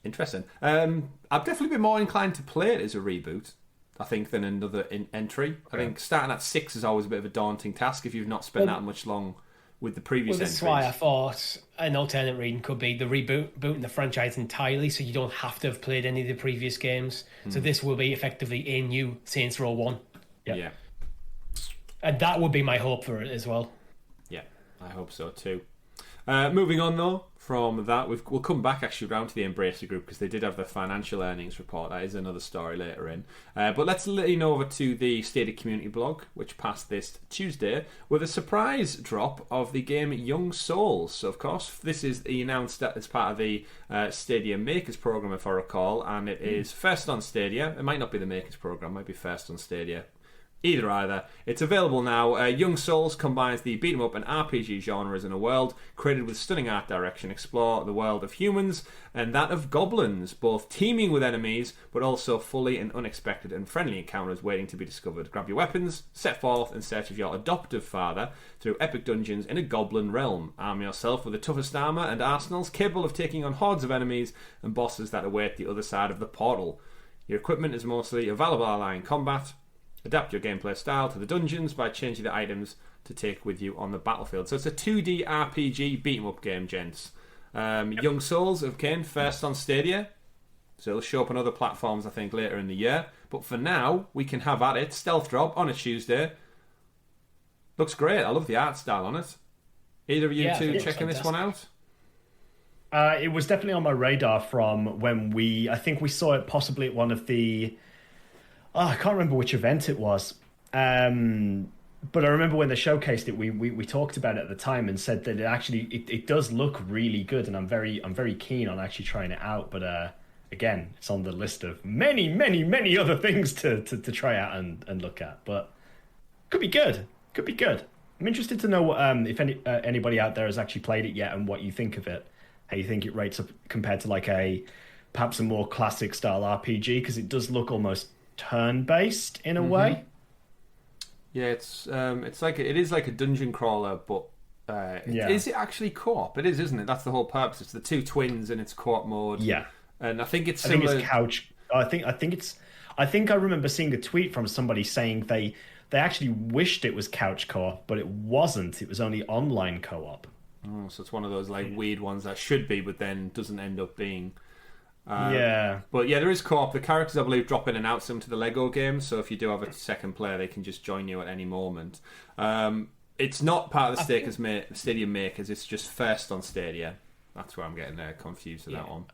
interesting. I'd definitely be more inclined to play it as a reboot, I think, than another entry. I think starting at 6 is always a bit of a daunting task if you've not spent that much long with the previous entries. That's why I thought an alternate reading could be the rebooting the franchise entirely, so you don't have to have played any of the previous games. So this will be effectively a new Saints Row 1. Yeah. And that would be my hope for it as well. Yeah, I hope so too. Moving on though, from that, we'll come back actually round to the Embracer Group because they did have their financial earnings report. That is another story later in. But let's lean over to the Stadia community blog, which passed this Tuesday with a surprise drop of the game Young Souls. So of course, this is announced as part of the Stadia Makers Program, if I recall, and it is first on Stadia. It might not be the Makers Program, it might be first on Stadia. Either. It's available now. Young Souls combines the beat-em-up and RPG genres in a world created with stunning art direction. Explore the world of humans and that of goblins, both teeming with enemies, but also fully and unexpected and friendly encounters waiting to be discovered. Grab your weapons, set forth in search of your adoptive father through epic dungeons in a goblin realm. Arm yourself with the toughest armour and arsenals capable of taking on hordes of enemies and bosses that await the other side of the portal. Your equipment is mostly a valuable ally in combat. Adapt your gameplay style to the dungeons by changing the items to take with you on the battlefield. So it's a 2D RPG beat-em-up game, gents. Young Souls of Kane, first on Stadia. So it'll show up on other platforms, I think, later in the year. But for now, we can have at it. Stealth drop on a Tuesday. Looks great. I love the art style on it. Either of you two checking this one out? It was definitely on my radar from when I think we saw it possibly at one of the... I can't remember which event it was, but I remember when they showcased it, we talked about it at the time and said that it does look really good, and I'm very keen on actually trying it out. But again, it's on the list of many other things to try out and look at. But could be good. I'm interested to know if anybody out there has actually played it yet and what you think of it. How you think it rates up compared to perhaps a more classic style RPG, because it does look almost turn-based in a way. Yeah, it is like a dungeon crawler, but is it actually co-op? It is, isn't it? That's the whole purpose. It's the two twins and it's co-op mode. Yeah, and I think it's couch. I think I remember seeing a tweet from somebody saying they actually wished it was couch co-op, but it wasn't. It was only online co-op. Oh, so it's one of those weird ones that should be, but then doesn't end up being. But yeah, there is co-op. The characters, I believe, drop in and out similar to the Lego games. So if you do have a second player, they can just join you at any moment. It's not part of the Stadia makers. It's just first on Stadia. That's where I'm getting confused with that one.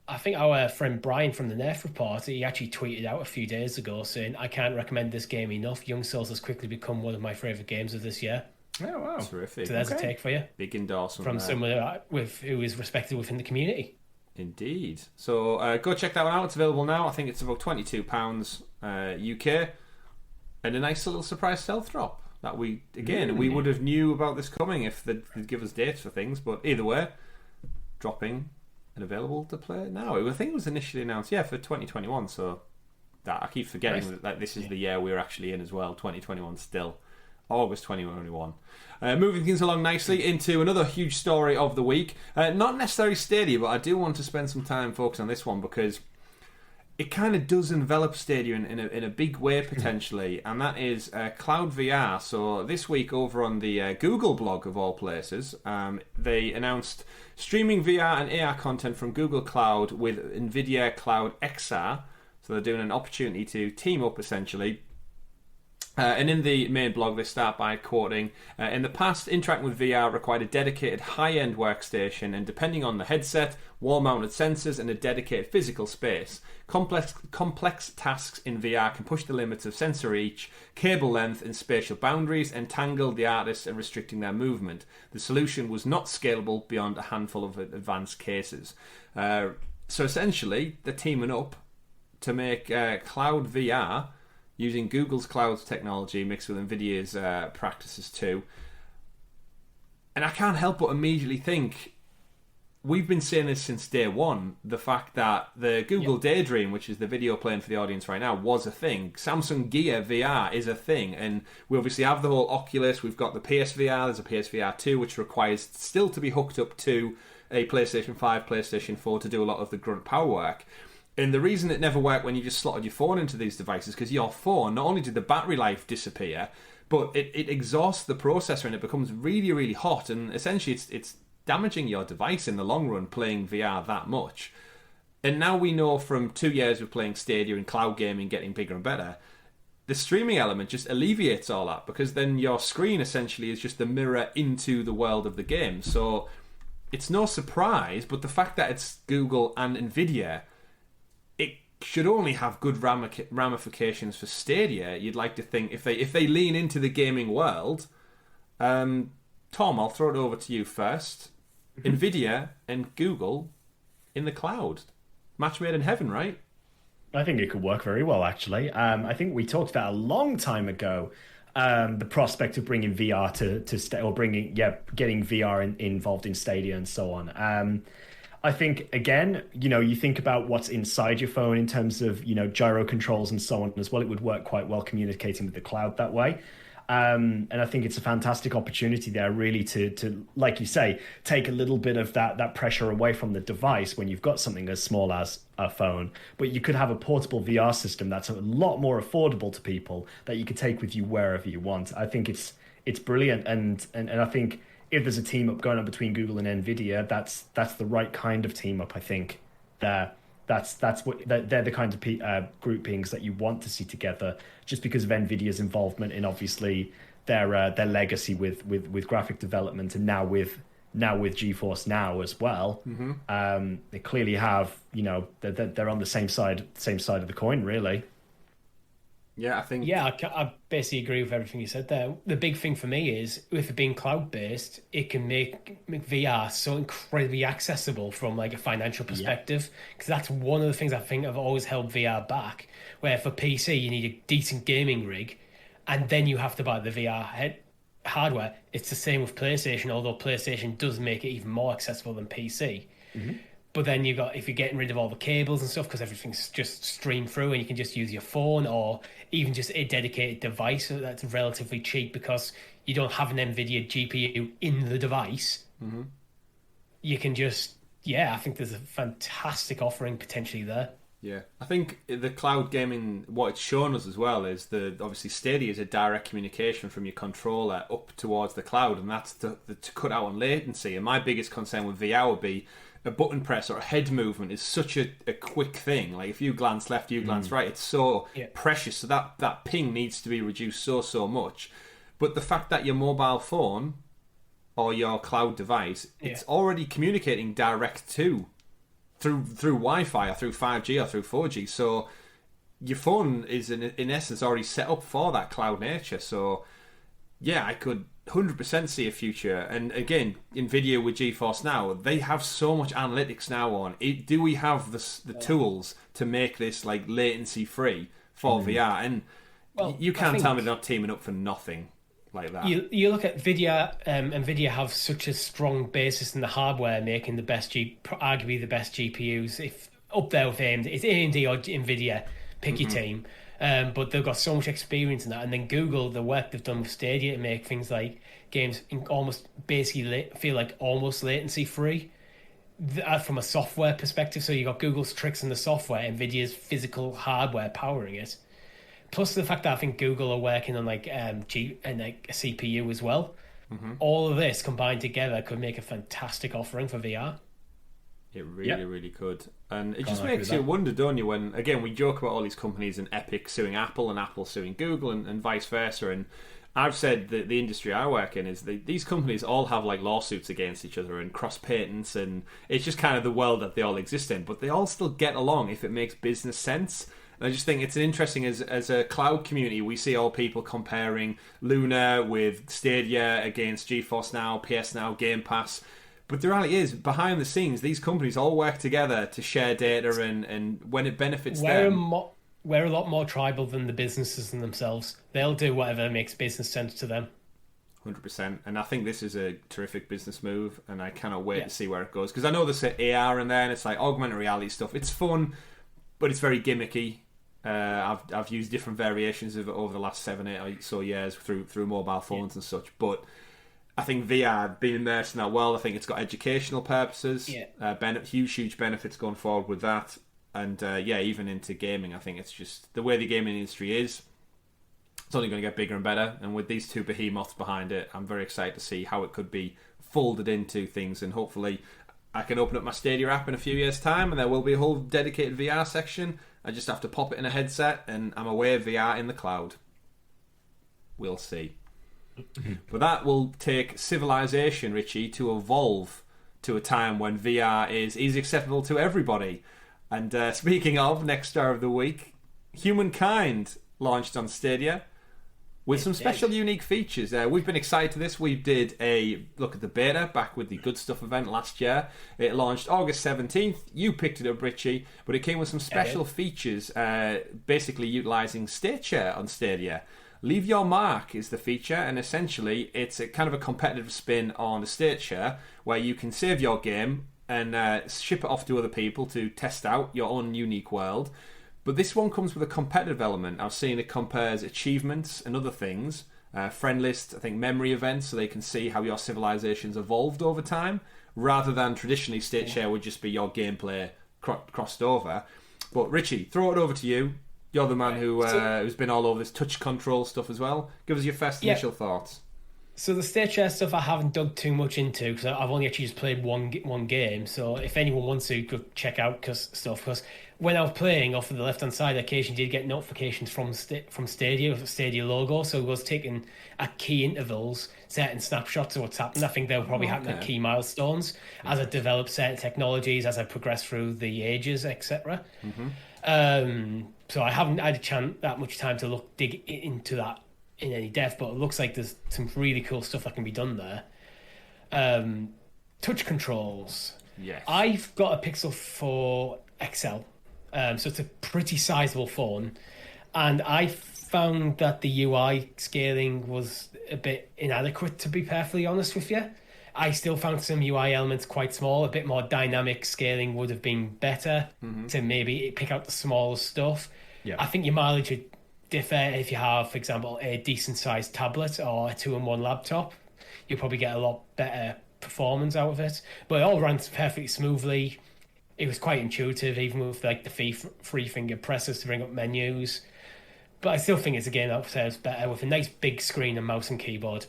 I think our friend Brian from the Nerf Report, he actually tweeted out a few days ago saying, "I can't recommend this game enough. Young Souls has quickly become one of my favourite games of this year." Oh, wow. Terrific. So there's a take for you. Big endorsement from someone who is respected within the community. Indeed. So go check that one out. It's available now. I think it's about £22 UK. And a nice little surprise stealth drop that we would have knew about this coming if they'd give us dates for things. But either way, dropping and available to play now. I think it was initially announced, for 2021. So that I keep forgetting that this is the year we're actually in as well. 2021 still. August 2021. Moving things along nicely into another huge story of the week. Not necessarily Stadia, but I do want to spend some time focusing on this one because it kind of does envelop Stadia in a big way potentially, and that is Cloud VR. So this week over on the Google blog of all places, they announced streaming VR and AR content from Google Cloud with Nvidia Cloud XR. So they're doing an opportunity to team up essentially. And in the main blog, they start by quoting, in the past, interacting with VR required a dedicated high-end workstation and, depending on the headset, wall-mounted sensors and a dedicated physical space. Complex tasks in VR can push the limits of sensor reach, cable length and spatial boundaries, entangle the artists and restricting their movement. The solution was not scalable beyond a handful of advanced cases. So essentially, they're teaming up to make Cloud VR using Google's cloud technology mixed with Nvidia's practices too. And I can't help but immediately think, we've been saying this since day one, the fact that the Google Daydream, which is the video playing for the audience right now, was a thing. Samsung Gear VR is a thing. And we obviously have the whole Oculus, we've got the PSVR, there's a PSVR 2, which requires still to be hooked up to a PlayStation 5, PlayStation 4 to do a lot of the grunt power work. And the reason it never worked when you just slotted your phone into these devices, because your phone, not only did the battery life disappear, but it exhausts the processor and it becomes really, really hot. And essentially it's damaging your device in the long run playing VR that much. And now we know from 2 years of playing Stadia and cloud gaming getting bigger and better, the streaming element just alleviates all that, because then your screen essentially is just the mirror into the world of the game. So it's no surprise, but the fact that it's Google and Nvidia, it should only have good ramifications for Stadia. You'd like to think if they lean into the gaming world. Tom, I'll throw it over to you first. Nvidia and Google in the cloud, match made in heaven, right? I think it could work very well, actually. I think we talked about a long time ago the prospect of bringing VR getting VR involved in Stadia and so on. I think, again, you think about what's inside your phone in terms of, gyro controls and so on as well. It would work quite well communicating with the cloud that way. And I think it's a fantastic opportunity there, really, to like you say, take a little bit of that pressure away from the device when you've got something as small as a phone. But you could have a portable VR system that's a lot more affordable to people that you could take with you wherever you want. I think it's brilliant. And I think if there's a team up going on between Google and Nvidia, that's the right kind of team up. I think they're the kind of groupings that you want to see together, just because of Nvidia's involvement in obviously their legacy with graphic development, and now with GeForce Now as well. Mm-hmm. They clearly have, they're on the same side of the coin, really. Yeah, I think. Yeah, I basically agree with everything you said there. The big thing for me is, with it being cloud-based, it can make VR so incredibly accessible from like a financial perspective. Because that's one of the things I think have always held VR back. Where for PC you need a decent gaming rig, and then you have to buy the VR hardware. It's the same with PlayStation, although PlayStation does make it even more accessible than PC. Mm-hmm. But then if you're getting rid of all the cables and stuff, because everything's just streamed through, and you can just use your phone or even just a dedicated device that's relatively cheap because you don't have an Nvidia GPU in the device. Mm-hmm. You can just, I think there's a fantastic offering potentially there. Yeah, I think the cloud gaming, what it's shown us as well is obviously Stadia is a direct communication from your controller up towards the cloud, and that's to cut out on latency. And my biggest concern with VR would be, a button press or a head movement is such a quick thing. Like if you glance left, you glance right, it's so precious. So that ping needs to be reduced so much. But the fact that your mobile phone or your cloud device, it's already communicating direct to through Wi-Fi or through 5G or through 4G. So your phone is in essence already set up for that cloud nature. So yeah, I could 100% see a future. And again, Nvidia with GeForce Now, they have so much analytics now on it. Do we have the tools to make this like latency free for VR? And you can't tell me they're not teaming up for nothing like that. You look at Nvidia have such a strong basis in the hardware, making the best arguably the best GPUs. If up there with AMD, it's AMD or Nvidia, pick your team. But they've got so much experience in that, and then Google, the work they've done with Stadia to make things like games almost basically feel like almost latency free from a software perspective. So you got Google's tricks in the software, Nvidia's physical hardware powering it. Plus the fact that I think Google are working on like a CPU as well. All of this combined together could make a fantastic offering for VR. It really could. And it just makes you wonder, don't you, when, again, we joke about all these companies and Epic suing Apple and Apple suing Google and vice versa. And I've said that the industry I work in is these companies all have like lawsuits against each other and cross patents, and it's just kind of the world that they all exist in. But they all still get along if it makes business sense. And I just think it's an interesting, as a cloud community, we see all people comparing Luna with Stadia against GeForce Now, PS Now, Game Pass. But the reality is, behind the scenes, these companies all work together to share data, and when it benefits them... We're a lot more tribal than the businesses themselves. They'll do whatever makes business sense to them. 100%. And I think this is a terrific business move, and I cannot wait to see where it goes. Because I know there's AR in there, and it's like augmented reality stuff. It's fun, but it's very gimmicky. I've used different variations of it over the last 7-8 or so years through mobile phones and such, but I think VR, being immersed in that world, I think it's got educational purposes, huge benefits going forward with that, and even into gaming. I think it's just the way the gaming industry is, it's only going to get bigger and better, and with these two behemoths behind it, I'm very excited to see how it could be folded into things, and hopefully I can open up my Stadia app in a few years' time and there will be a whole dedicated VR section. I just have to pop it in a headset and I'm aware of VR in the cloud. We'll see. But that will take civilization, Richie, to evolve to a time when VR is acceptable to everybody. And speaking of, next star of the week, Humankind launched on Stadia with some special unique features. We've been excited to this. We did a look at the beta back with the Good Stuff event last year. It launched August 17th. You picked it up, Richie, but it came with some special features, basically utilising State Share on Stadia. Leave Your Mark is the feature, and essentially it's a kind of a competitive spin on the State Share where you can save your game and ship it off to other people to test out your own unique world. But this one comes with a competitive element. I've seen it compares achievements and other things, friend list, I think memory events, so they can see how your civilization's evolved over time, rather than traditionally State Share would just be your gameplay crossed over. But Richie, throw it over to you. You're the man who's been all over this touch control stuff as well. Give us your first initial thoughts. So the State Share stuff I haven't dug too much into because I've only actually just played one game. So if anyone wants to, go check out stuff. Because when I was playing off of the left-hand side, I occasionally did get notifications from Stadia with the Stadia logo. So it was taking at key intervals, certain snapshots of what's happening. I think they'll probably happen at key milestones as I develop certain technologies, as I progress through the ages, etc. So I haven't had that much time to dig into that in any depth, but it looks like there's some really cool stuff that can be done there. Touch controls. Yes. I've got a Pixel 4 XL, so it's a pretty sizable phone, and I found that the UI scaling was a bit inadequate, to be perfectly honest with you. I still found some UI elements quite small. A bit more dynamic scaling would have been better to maybe pick out the smaller stuff. Yeah. I think your mileage would differ if you have, for example, a decent-sized tablet or a 2-in-1 laptop. You'll probably get a lot better performance out of it. But it all ran perfectly smoothly. It was quite intuitive, even with like the three-finger presses to bring up menus. But I still think it's a game that serves better with a nice big screen and mouse and keyboard.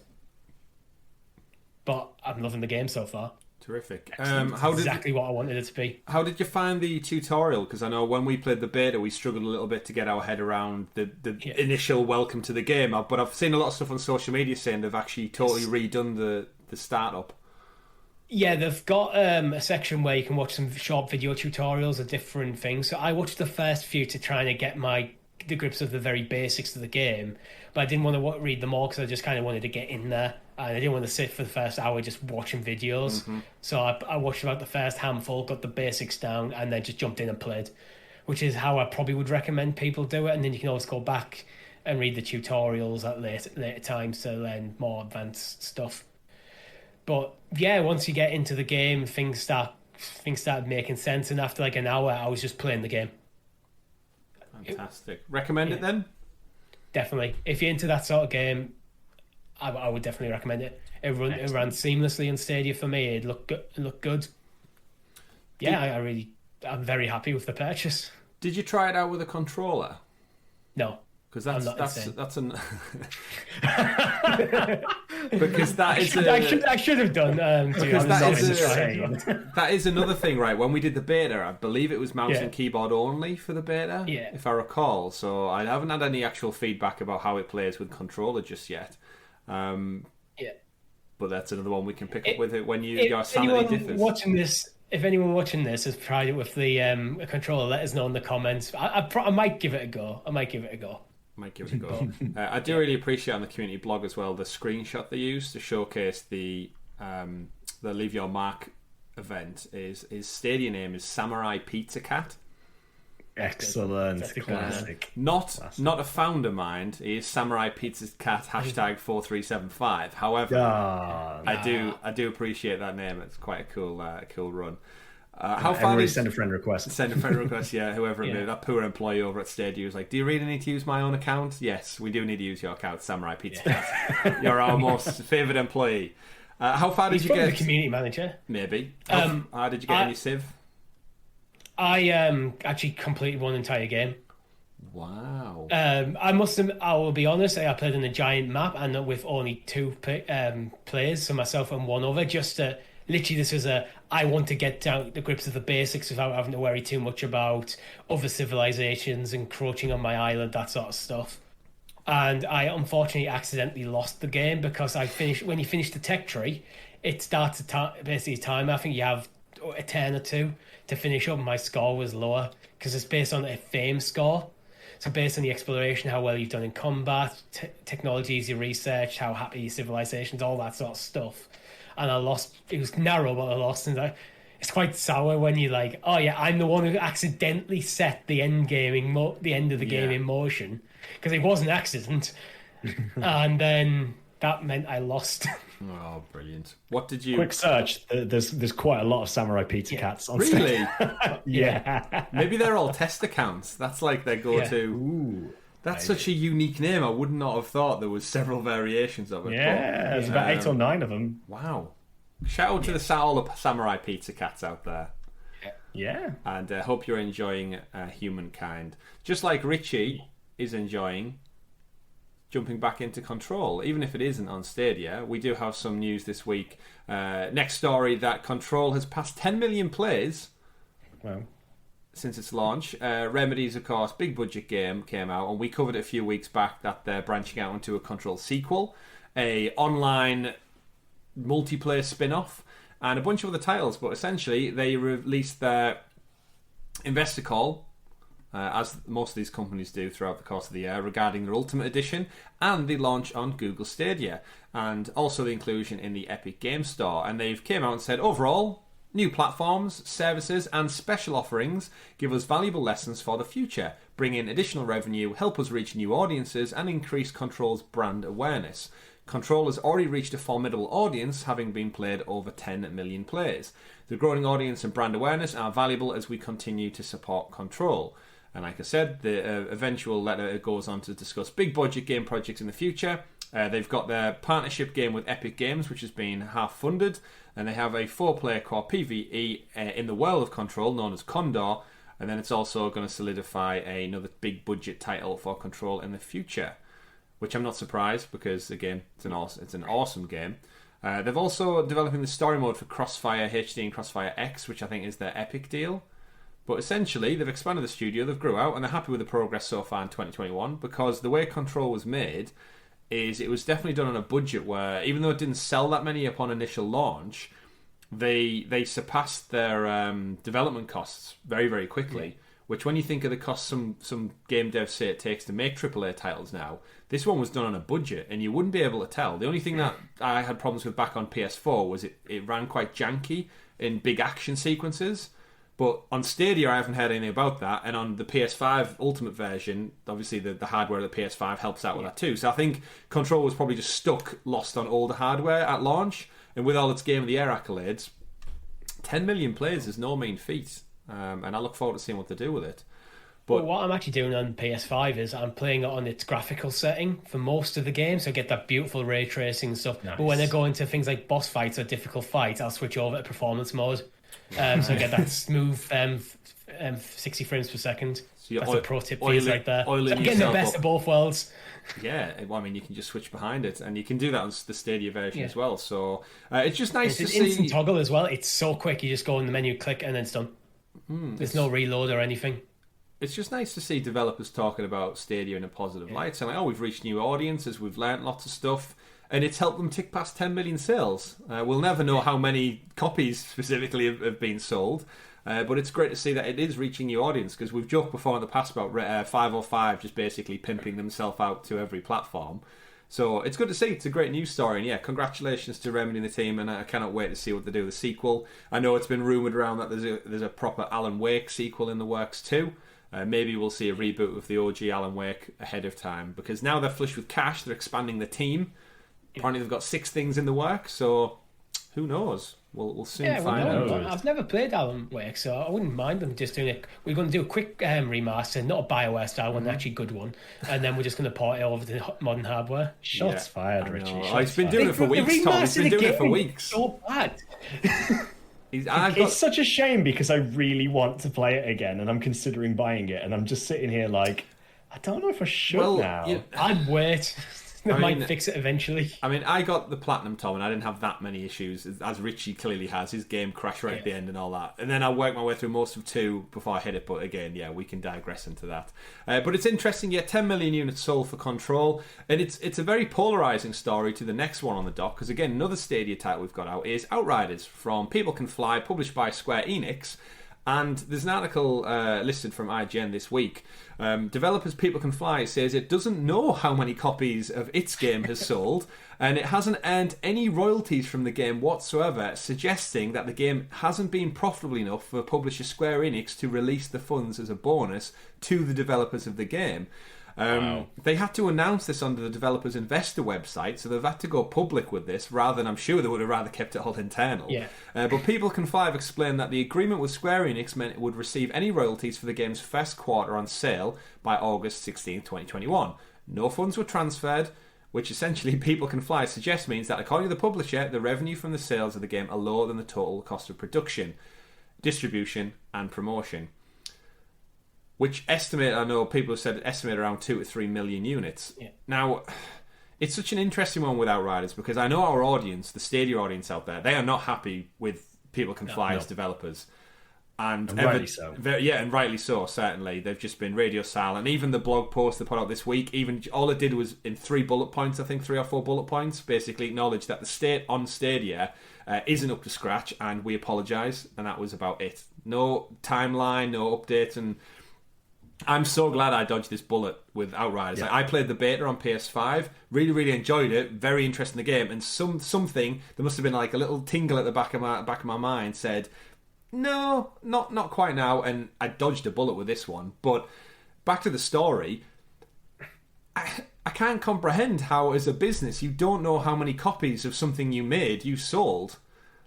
But I'm loving the game so far. Terrific. Exactly what I wanted it to be. How did you find the tutorial? Because I know when we played the beta, we struggled a little bit to get our head around the initial welcome to the game. But I've seen a lot of stuff on social media saying they've actually totally redone the startup. Yeah, they've got a section where you can watch some short video tutorials of different things. So I watched the first few to try and get the grips of the very basics of the game, but I didn't want to read them all because I just kind of wanted to get in there, and I didn't want to sit for the first hour just watching videos. So I watched about the first handful, got the basics down, and then just jumped in and played, which is how I probably would recommend people do it. And then you can always go back and read the tutorials at later times to learn more advanced stuff. But yeah, once you get into the game, things started making sense, and after like an hour, I was just playing the game. Fantastic. Recommend it then? Definitely. If you're into that sort of game, I would definitely recommend it. It ran seamlessly on Stadia for me. It looked good. Yeah, I'm very happy with the purchase. Did you try it out with a controller? No. Because that's an because that is I should have done because that is another thing, right? When we did the beta, I believe it was mouse and keyboard only for the beta, if I recall. So I haven't had any actual feedback about how it plays with controller just yet. But that's another one we can pick up with it when your sanity differs. If anyone watching this has tried it with the controller, let us know in the comments. I might give it a go. Might give it a go. I do really appreciate on the community blog as well the screenshot they used to showcase the Leave Your Mark event. His Stadia name is Samurai Pizza Cat. Excellent. Classic. Not a founder mind. He is Samurai Pizza Cat #4375. However, I do appreciate that name. It's quite a cool run. How far did send a friend request? Send a friend request, yeah. Whoever it may be. That poor employee over at Stadia was like, "Do you really need to use my own account?" Yes, we do need to use your account, Samurai Pizza Cat. You're our most favoured employee. How far did you get? The community manager, maybe. How did you get any Civ? I actually completed one entire game. Wow. I will be honest, I played in a giant map and with only two players, so myself and one other, just to literally this was I want to get down the grips of the basics without having to worry too much about other civilizations encroaching on my island, that sort of stuff. And I unfortunately accidentally lost the game because when you finish the tech tree, it starts basically time. I think you have a turn or two to finish up. My score was lower because it's based on a fame score. So based on the exploration, how well you've done in combat, technologies you researched, how happy your civilizations, all that sort of stuff. And I lost. It was narrow, but I lost. And it's quite sour when you're like, oh yeah, I'm the one who accidentally set the end the end of the game in motion, because it was an accident. And then that meant I lost. Oh, brilliant! What did you? Quick search. There's quite a lot of Samurai Pizza Cats on really? Yeah. Maybe they're all test accounts. That's like their go-to. Ooh. That's such a unique name. I would not have thought there was several variations of it. Yeah, there's about 8 or 9 of them. Wow. Shout out to all the Samurai Pizza Cats out there. Yeah. And I hope you're enjoying Humankind. Just like Richie is enjoying jumping back into Control. Even if it isn't on Stadia, we do have some news this week. Next story, that Control has passed 10 million plays. Wow. Since its launch. Remedy's, of course, big budget game came out, and we covered it a few weeks back that they're branching out into a Control sequel, a online multiplayer spin-off, and a bunch of other titles. But essentially, they released their investor call, as most of these companies do throughout the course of the year, regarding their Ultimate Edition and the launch on Google Stadia, and also the inclusion in the Epic Games Store. And they've came out and said, overall, new platforms, services, and special offerings give us valuable lessons for the future, bring in additional revenue, help us reach new audiences, and increase Control's brand awareness. Control has already reached a formidable audience, having been played over 10 million plays. The growing audience and brand awareness are valuable as we continue to support Control. And like I said, the eventual letter goes on to discuss big budget game projects in the future. They've got their partnership game with Epic Games, which has been half funded, and they have a 4-player core PvE in the world of Control, known as Condor, and then it's also going to solidify another big budget title for Control in the future, which I'm not surprised because, again, it's an awesome game. They've also developing the story mode for Crossfire HD and Crossfire X, which I think is their Epic deal. But essentially, they've expanded the studio, they've grew out, and they're happy with the progress so far in 2021, because the way Control was made is it was definitely done on a budget where, even though it didn't sell that many upon initial launch, they surpassed their development costs very, very quickly. Which, when you think of the cost some game devs say it takes to make AAA titles now, this one was done on a budget, and you wouldn't be able to tell. The only thing that I had problems with back on PS4 was it ran quite janky in big action sequences. But on Stadia, I haven't heard anything about that. And on the PS5 Ultimate version, obviously the hardware of the PS5 helps out with that too. So I think Control was probably just lost on older hardware at launch. And with all its Game of the Year accolades, 10 million players is no mean feat. And I look forward to seeing what they do with it. But what I'm actually doing on PS5 is I'm playing it on its graphical setting for most of the game, so I get that beautiful ray tracing and stuff. Nice. But when I go into things like boss fights or difficult fights, I'll switch over to performance mode. So I get that smooth 60 frames per second. So that's a pro tip for you right there. So I'm getting the best of both worlds. Yeah, well, I mean, you can just switch behind it, and you can do that on the Stadia version as well. So it's just nice to see. It's instant toggle as well. It's so quick. You just go in the menu, click, and then it's done. There's no reload or anything. It's just nice to see developers talking about Stadia in a positive light, saying, "Oh, we've reached new audiences, we've learnt lots of stuff." And it's helped them tick past 10 million sales. We'll never know how many copies specifically have been sold, but it's great to see that it is reaching new audience, because we've joked before in the past about 505 just basically pimping themselves out to every platform. So it's good to see. It's a great news story. And yeah, congratulations to Remedy and the team, and I cannot wait to see what they do with the sequel. I know it's been rumoured around that there's a proper Alan Wake sequel in the works too. Maybe we'll see a reboot of the OG Alan Wake ahead of time, because now they're flush with cash, they're expanding the team. Apparently they've got 6 things in the works, so who knows? We'll soon find out. I've never played Alan Wake, so I wouldn't mind them just doing it. We're going to do a quick remaster, not a BioWare style one, actually good one, and then we're just going to port it over to modern hardware. Shots fired, Richie. He's been doing it for weeks, Tom. He's been doing it for weeks. So bad. It's such a shame, because I really want to play it again, and I'm considering buying it, and I'm just sitting here like, I don't know if I should now. I'd wait. They might fix it eventually. I mean, I got the Platinum, Tom, and I didn't have that many issues, as Richie clearly has. His game crashed right at the end and all that. And then I worked my way through most of 2 before I hit it. But again, we can digress into that. But it's interesting, 10 million units sold for Control. And it's a very polarising story to the next one on the dock. Because again, another Stadia title we've got out is Outriders from People Can Fly, published by Square Enix. And there's an article listed from IGN this week. Developers People Can Fly says it doesn't know how many copies of its game has sold, and it hasn't earned any royalties from the game whatsoever, suggesting that the game hasn't been profitable enough for publisher Square Enix to release the funds as a bonus to the developers of the game. Wow. They had to announce this on the developers' investor website, so they've had to go public with this, rather than, I'm sure they would have rather kept it all internal. But People Can Fly have explained that the agreement with Square Enix meant it would receive any royalties for the game's first quarter on sale by August 16, 2021. No funds were transferred, which essentially People Can Fly suggests means that, according to the publisher, the revenue from the sales of the game are lower than the total cost of production, distribution, and promotion. Which I know people have said estimate around 2 to 3 million units. Now, it's such an interesting one with Outriders, because I know our audience, the Stadia audience out there, they are not happy with People Can Fly as developers. And rightly so. And rightly so, certainly. They've just been radio silent. Even the blog post they put out this week, even all it did was, in 3 bullet points, I think 3 or 4 bullet points, basically acknowledged that the state on Stadia isn't up to scratch, and we apologise, and that was about it. No timeline, no updates, and I'm so glad I dodged this bullet with Outriders. Like, I played the beta on PS5, really enjoyed it, very interested in the game, and something, there must have been like a little tingle at the back of my mind said, no, not quite now, and I dodged a bullet with this one. But back to the story, I can't comprehend how, as a business, you don't know how many copies of something you made you sold.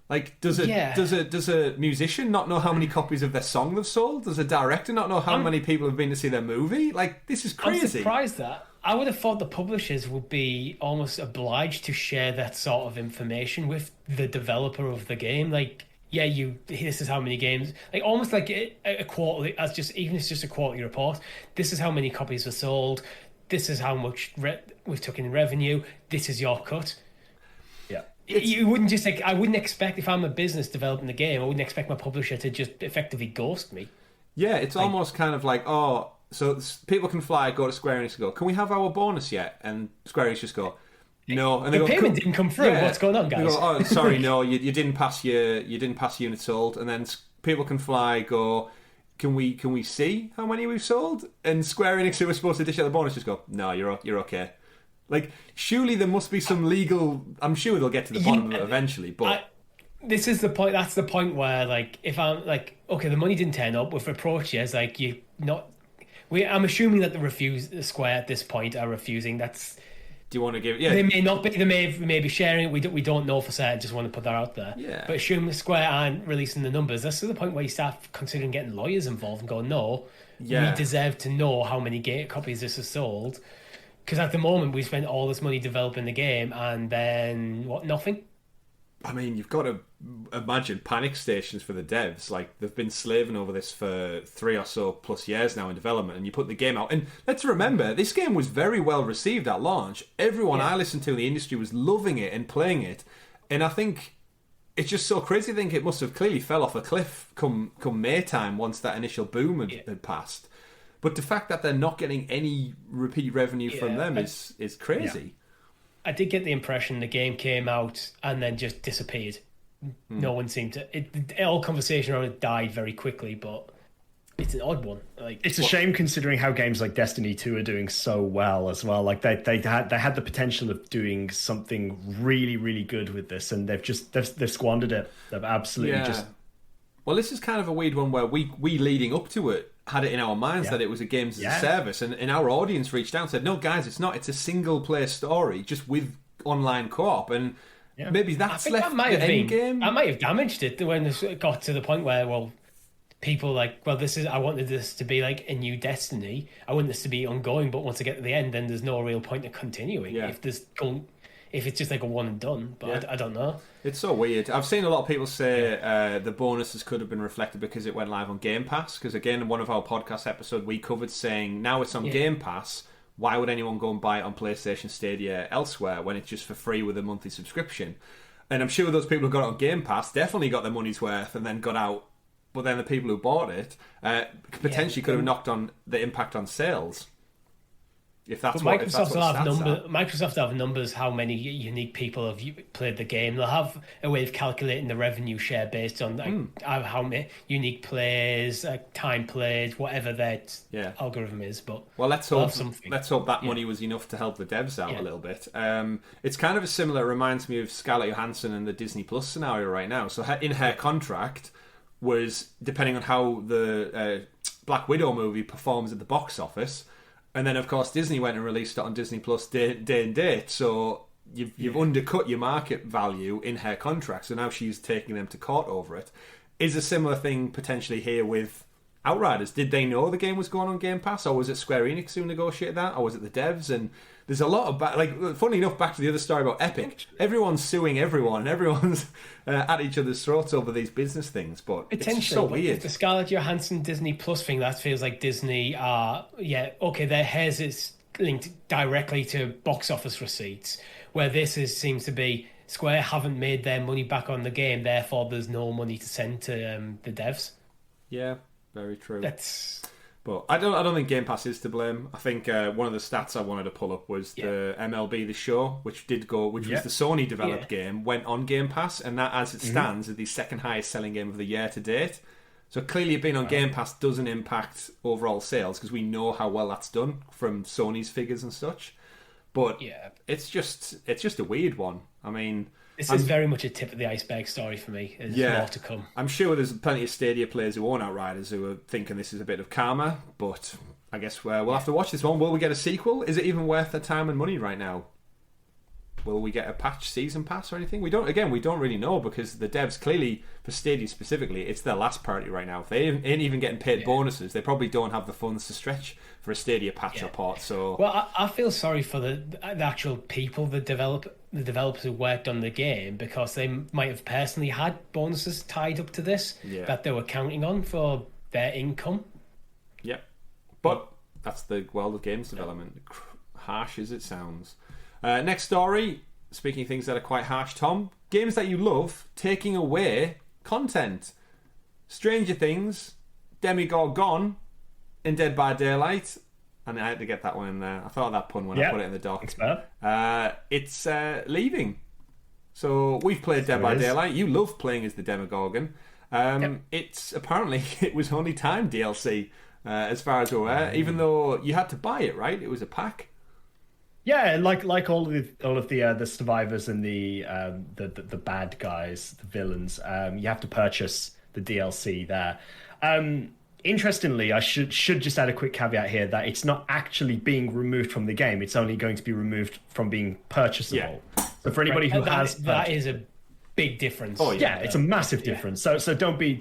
Like, does a musician not know how many copies of their song they've sold? Does a director not know how many people have been to see their movie? Like, this is crazy. I'm surprised that. I would have thought the publishers would be almost obliged to share that sort of information with the developer of the game. Like, this is how many games, like almost like a quarterly, even if it's just a quarterly report. This is how many copies were sold. This is how much we've took in revenue. This is your cut. You wouldn't just like. I wouldn't expect, if I'm a business developing the game, I wouldn't expect my publisher to just effectively ghost me. Yeah, it's almost kind of like, oh, so people can fly, go to Square Enix and go, can we have our bonus yet? And Square Enix just go, no. And they the go, payment didn't come through. Yeah. What's going on, guys? They go, oh, sorry, no, you didn't pass units sold. And then people can fly, go, can we see how many we've sold? And Square Enix, who was supposed to dish out the bonus, just go, no, you're okay. Like, surely there must be some legal. I'm sure they'll get to the bottom of it eventually, but. This is the point. That's the point where, like, if I'm like, okay, the money didn't turn up. We've approached you as like you not. I'm assuming that the Square at this point are refusing. That's. Do you want to give? Yeah. They may not be. They may be sharing it. We don't know for certain. Just want to put that out there. Yeah. But assuming Square aren't releasing the numbers, that's to the point where you start considering getting lawyers involved and go, no, we deserve to know how many copies this has sold, because at the moment we spent all this money developing the game and then nothing. I mean, you've got to imagine panic stations for the devs. Like, they've been slaving over this for 3 or so plus years now in development, and you put the game out. And let's remember, this game was very well received at launch. Everyone I listened to in the industry was loving it and playing it. And I think it's just so crazy to think it must have clearly fell off a cliff come May time once that initial boom had passed. But the fact that they're not getting any repeat revenue from them is crazy. Yeah. I did get the impression the game came out and then just disappeared. No one seemed to. All conversation around it died very quickly, but it's an odd one. Like, it's a shame considering how games like Destiny 2 are doing so well as well. Like they had the potential of doing something really, really good with this, and they've squandered it. They've absolutely just. Well, this is kind of a weird one where we leading up to it had it in our minds that it was a games as a service, and our audience reached out and said, no guys, it's not, it's a single player story just with online co-op, and maybe that's left the end game. I might have damaged it when it got to the point where, well, people like, well, I wanted this to be like a new Destiny, I want this to be ongoing, but once I get to the end then there's no real point in continuing if it's just like a one and done. But I don't know. It's so weird. I've seen a lot of people say the bonuses could have been reflected because it went live on Game Pass. Because again, in one of our podcast episodes, we covered saying now it's on Game Pass. Why would anyone go and buy it on PlayStation Stadia elsewhere when it's just for free with a monthly subscription? And I'm sure those people who got it on Game Pass definitely got their money's worth and then got out. But then the people who bought it potentially could have knocked on the impact on sales. If that's what Microsoft will have numbers. Microsoft have numbers how many unique people have played the game. They'll have a way of calculating the revenue share based on how many unique players, time played, whatever their algorithm is. But let's hope that money was enough to help the devs out a little bit. It's kind of a similar. It reminds me of Scarlett Johansson and the Disney Plus scenario right now. So in her contract was depending on how the Black Widow movie performs at the box office. And then, of course, Disney went and released it on Disney Plus day and date. So you've undercut your market value in her contract. So now she's taking them to court over it. Is a similar thing potentially here with Outriders? Did they know the game was going on Game Pass? Or was it Square Enix who negotiated that? Or was it the devs? And there's a lot of... funny enough, back to the other story about Epic. Everyone's suing everyone. And everyone's at each other's throats over these business things. But it's so weird. The Scarlett Johansson Disney Plus thing, that feels like Disney are... their hairs is linked directly to box office receipts. Where seems to be... Square haven't made their money back on the game. Therefore, there's no money to send to the devs. Yeah, very true. But I don't think Game Pass is to blame. I think one of the stats I wanted to pull up was the MLB The Show, which was the Sony developed game, went on Game Pass, and that, as it stands, is the second highest selling game of the year to date. So clearly, it being on Game Pass doesn't impact overall sales because we know how well that's done from Sony's figures and such. But it's just a weird one. I mean, this is very much a tip of the iceberg story for me. There's more to come. I'm sure there's plenty of Stadia players who own Outriders who are thinking this is a bit of karma, but I guess we'll have to watch this one. Will we get a sequel? Is it even worth the time and money right now? Will we get a patch season pass or anything? We don't really know because the devs clearly, for Stadia specifically, it's their last priority right now. If they ain't even getting paid bonuses, they probably don't have the funds to stretch for a Stadia patch or port. So, well, I feel sorry for the actual people, the developers who worked on the game, because they might have personally had bonuses tied up to this that they were counting on for their income. Yeah, but that's the world of games development. Harsh as it sounds. Next story, speaking of things that are quite harsh, Tom, games that you love taking away content. Stranger Things, Demigod Gone, and Dead by Daylight. And I had to get that one in there. I thought of that pun when I put it in the doc. It's leaving. So we've played Dead by Daylight. You love playing as the Demogorgon. It's apparently it was only time DLC, as far as we're aware. Even though you had to buy it, right? It was a pack. Yeah, like all of the survivors and the bad guys, the villains. You have to purchase the DLC there. Interestingly, I should just add a quick caveat here that it's not actually being removed from the game. It's only going to be removed from being purchasable. Yeah. So for anybody who has that is a big difference. Oh yeah, it's a massive difference. So don't be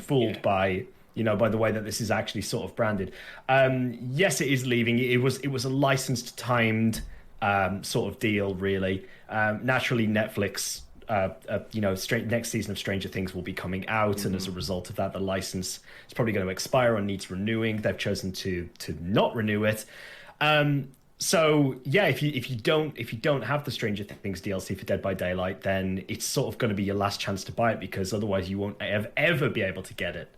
fooled by by the way that this is actually sort of branded. Yes, it is leaving. It was a licensed timed sort of deal, really. Naturally, Netflix. Next season of Stranger Things will be coming out, and as a result of that, the license is probably going to expire or needs renewing. They've chosen to not renew it. So yeah, if you don't have the Stranger Things DLC for Dead by Daylight, then it's sort of going to be your last chance to buy it, because otherwise you won't ever be able to get it.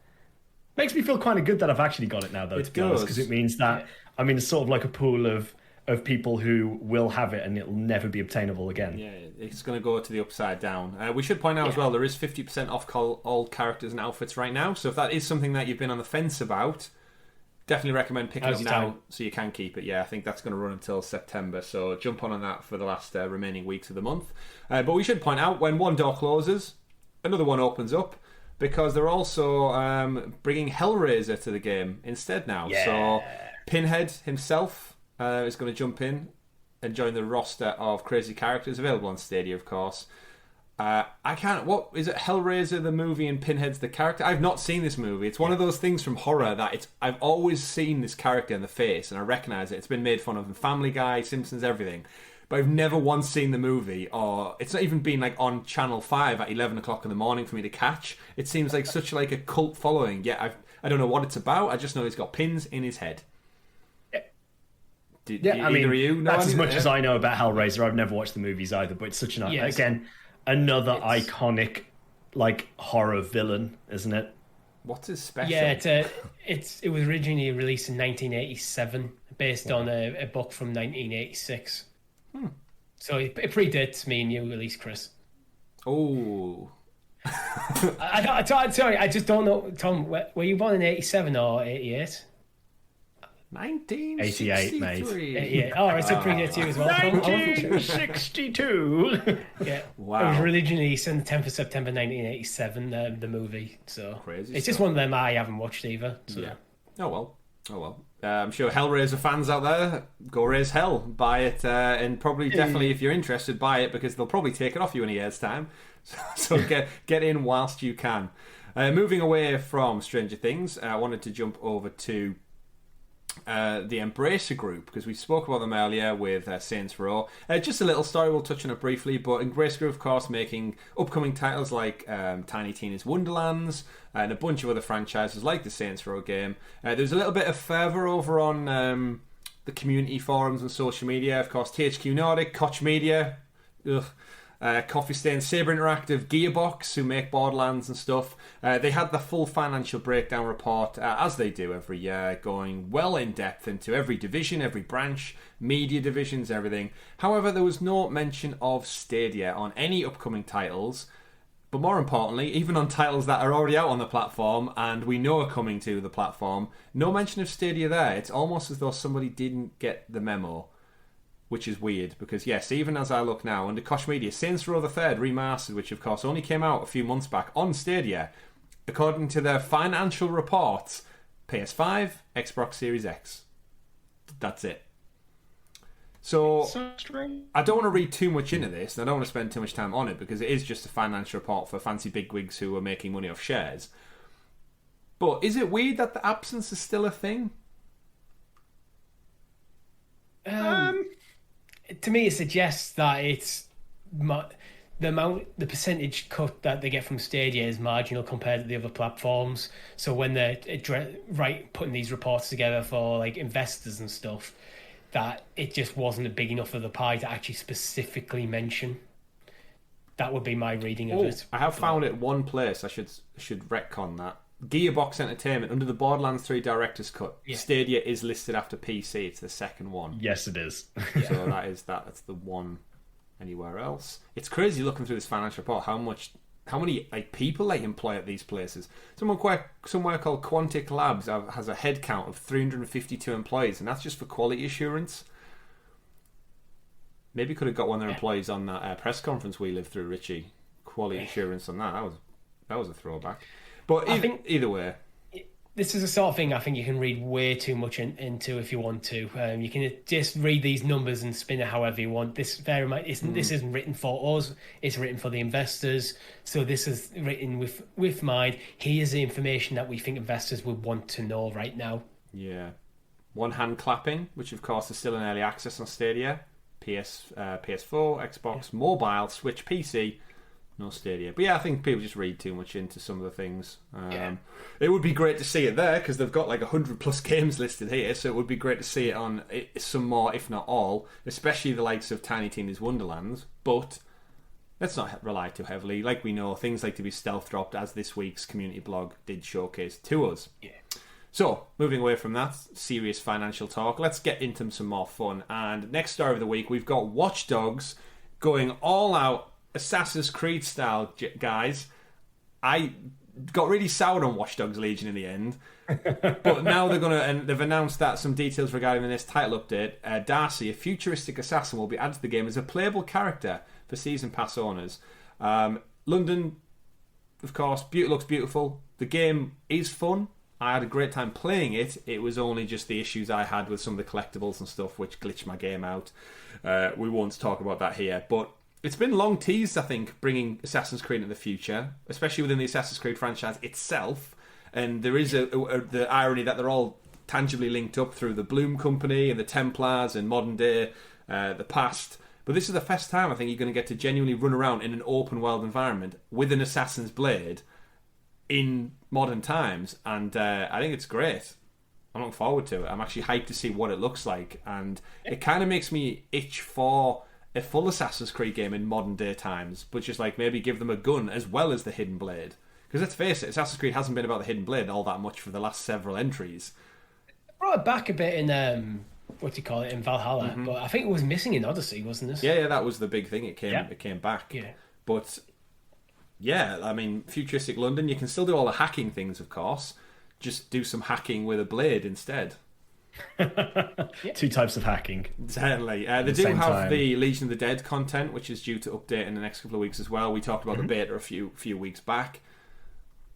Makes me feel kind of good that I've actually got it now, though, because it means that it's sort of like a pool of people who will have it and it'll never be obtainable again. Yeah, it's going to go to the upside down. We should point out as well, there is 50% off all characters and outfits right now. So if that is something that you've been on the fence about, definitely recommend picking up now so you can keep it. Yeah, I think that's going to run until September. So jump on that for the last remaining weeks of the month. But we should point out, when one door closes, another one opens up, because they're also bringing Hellraiser to the game instead now. Yeah. So Pinhead himself is going to jump in and join the roster of crazy characters available on Stadia, of course. What is it? Hellraiser the movie and Pinhead's the character? I've not seen this movie. It's one of those things from horror that I've always seen this character in the face and I recognise it. It's been made fun of in Family Guy, Simpsons, everything. But I've never once seen the movie, or it's not even been on Channel 5 at 11 o'clock in the morning for me to catch. It seems like such a cult following. Yet I don't know what it's about. I just know he's got pins in his head. That's as much as I know about Hellraiser. I've never watched the movies either, but it's such another iconic horror villain, isn't it? What's his special? Yeah, it was originally released in 1987, based on a book from 1986. So it predates me and you release, Chris. Oh. Sorry, I just don't know. Tom, were you born in 87 or 88? 1988, mate. Yeah. Oh, right, so predates you as well. 1962. Yeah. Wow. It was originally released on the 10th of September 1987, the movie. So crazy. It's just one of them I haven't watched either. So. Yeah. Oh well. I'm sure Hellraiser fans out there, go raise hell, buy it, and probably definitely if you're interested, buy it, because they'll probably take it off you in a year's time. So get in whilst you can. Moving away from Stranger Things, I wanted to jump over to the Embracer Group, because we spoke about them earlier with Saints Row. Just a little story, we'll touch on it briefly, but Embracer Group, of course, making upcoming titles like Tiny Tina's Wonderlands and a bunch of other franchises like the Saints Row game. There's a little bit of fervour over on the community forums and social media. Of course, THQ Nordic, Koch Media, Coffee Stain, Saber Interactive, Gearbox, who make Borderlands and stuff. They had the full financial breakdown report, as they do every year, going well in depth into every division, every branch, media divisions, everything. However, there was no mention of Stadia on any upcoming titles, but more importantly, even on titles that are already out on the platform and we know are coming to the platform, no mention of Stadia there. It's almost as though somebody didn't get the memo, which is weird, because yes, even as I look now, under Koch Media, Saints Row the Third Remastered, which of course only came out a few months back on Stadia, according to their financial reports, PS5, Xbox Series X. That's it. So I don't want to read too much into this, and I don't want to spend too much time on it, because it is just a financial report for fancy bigwigs who are making money off shares. But is it weird that the absence is still a thing? To me, it suggests that it's the percentage cut that they get from Stadia is marginal compared to the other platforms. So when they're putting these reports together for investors and stuff, that it just wasn't a big enough of the pie to actually specifically mention. That would be my reading of it. I have found it one place. I should retcon that. Gearbox Entertainment, under the Borderlands 3 Director's Cut, Stadia is listed after PC. It's the second one. Yes, it is. So that's the one. Anywhere else? It's crazy looking through this financial report how many people they employ at these places. Somewhere called Quantic Labs has a head count of 352 employees, and that's just for quality assurance. Maybe could have got one of their employees on that press conference we lived through, Richie. Quality assurance on that. That was a throwback. But either way, this is the sort of thing I think you can read way too much into if you want to. You can just read these numbers and spin it however you want. This isn't written for us. It's written for the investors. So this is written with mind. Here's the information that we think investors would want to know right now. Yeah. One hand clapping, which of course is still in early access on Stadia. PS4, Xbox, mobile, Switch, PC. No Stadia. But yeah, I think people just read too much into some of the things. It would be great to see it there because they've got like 100 plus games listed here, so it would be great to see it on some more, if not all, especially the likes of Tiny Tina's Wonderlands. But let's not rely too heavily. Like we know, things like to be stealth dropped, as this week's community blog did showcase to us. Yeah. So, moving away from that serious financial talk, let's get into some more fun. And next story of the week, we've got WatchDogs going all out Assassin's Creed style, guys. I got really soured on WatchDogs Legion in the end, but now they've announced that some details regarding the next title update. Darcy, a futuristic assassin, will be added to the game as a playable character for season pass owners. London, of course, looks beautiful. The game is fun. I had a great time playing it. It was only just the issues I had with some of the collectibles and stuff which glitched my game out. We won't talk about that here, but it's been long teased, I think, bringing Assassin's Creed into the future, especially within the Assassin's Creed franchise itself. And there is the irony that they're all tangibly linked up through the Bloom Company and the Templars and modern day, the past. But this is the first time I think you're going to get to genuinely run around in an open world environment with an Assassin's Blade in modern times. And I think it's great. I'm looking forward to it. I'm actually hyped to see what it looks like. And it kind of makes me itch for a full Assassin's Creed game in modern day times, but just like maybe give them a gun as well as the hidden blade. Because let's face it, Assassin's Creed hasn't been about the hidden blade all that much for the last several entries. Brought it back a bit in in Valhalla, but I think it was missing in Odyssey, wasn't it? Yeah, that was the big thing. It came back. Yeah. But yeah, I mean, futuristic London, you can still do all the hacking things, of course. Just do some hacking with a blade instead. Two types of hacking. Certainly. They do have the Legion of the Dead content, which is due to update in the next couple of weeks as well. We talked about the beta a few weeks back.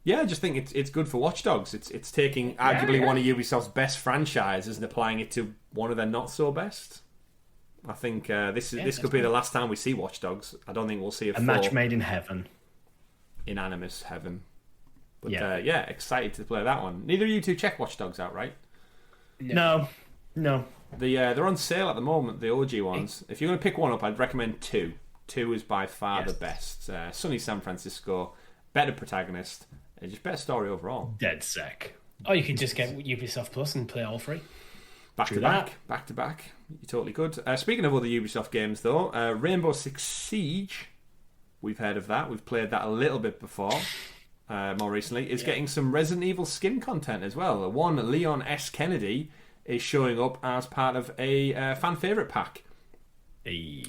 Yeah, I just think it's good for Watch Dogs. It's taking arguably one of Ubisoft's best franchises and applying it to one of their not so best. I think this could be the last time we see Watch Dogs. I don't think we'll see a match made in heaven, inanimous heaven. But excited to play that one. Neither of you two check Watch Dogs out, right? No. They're on sale at the moment, the OG ones. If you're going to pick one up, I'd recommend 2. 2 is by far the best. Sunny San Francisco, better protagonist, just better story overall. Dead sec. Or you could just get Ubisoft Plus and play all 3. Back to back. You totally could. Speaking of other Ubisoft games, though, Rainbow Six Siege, we've heard of that. We've played that a little bit before. More recently, is getting some Resident Evil skin content as well. One Leon S. Kennedy is showing up as part of a fan favourite pack.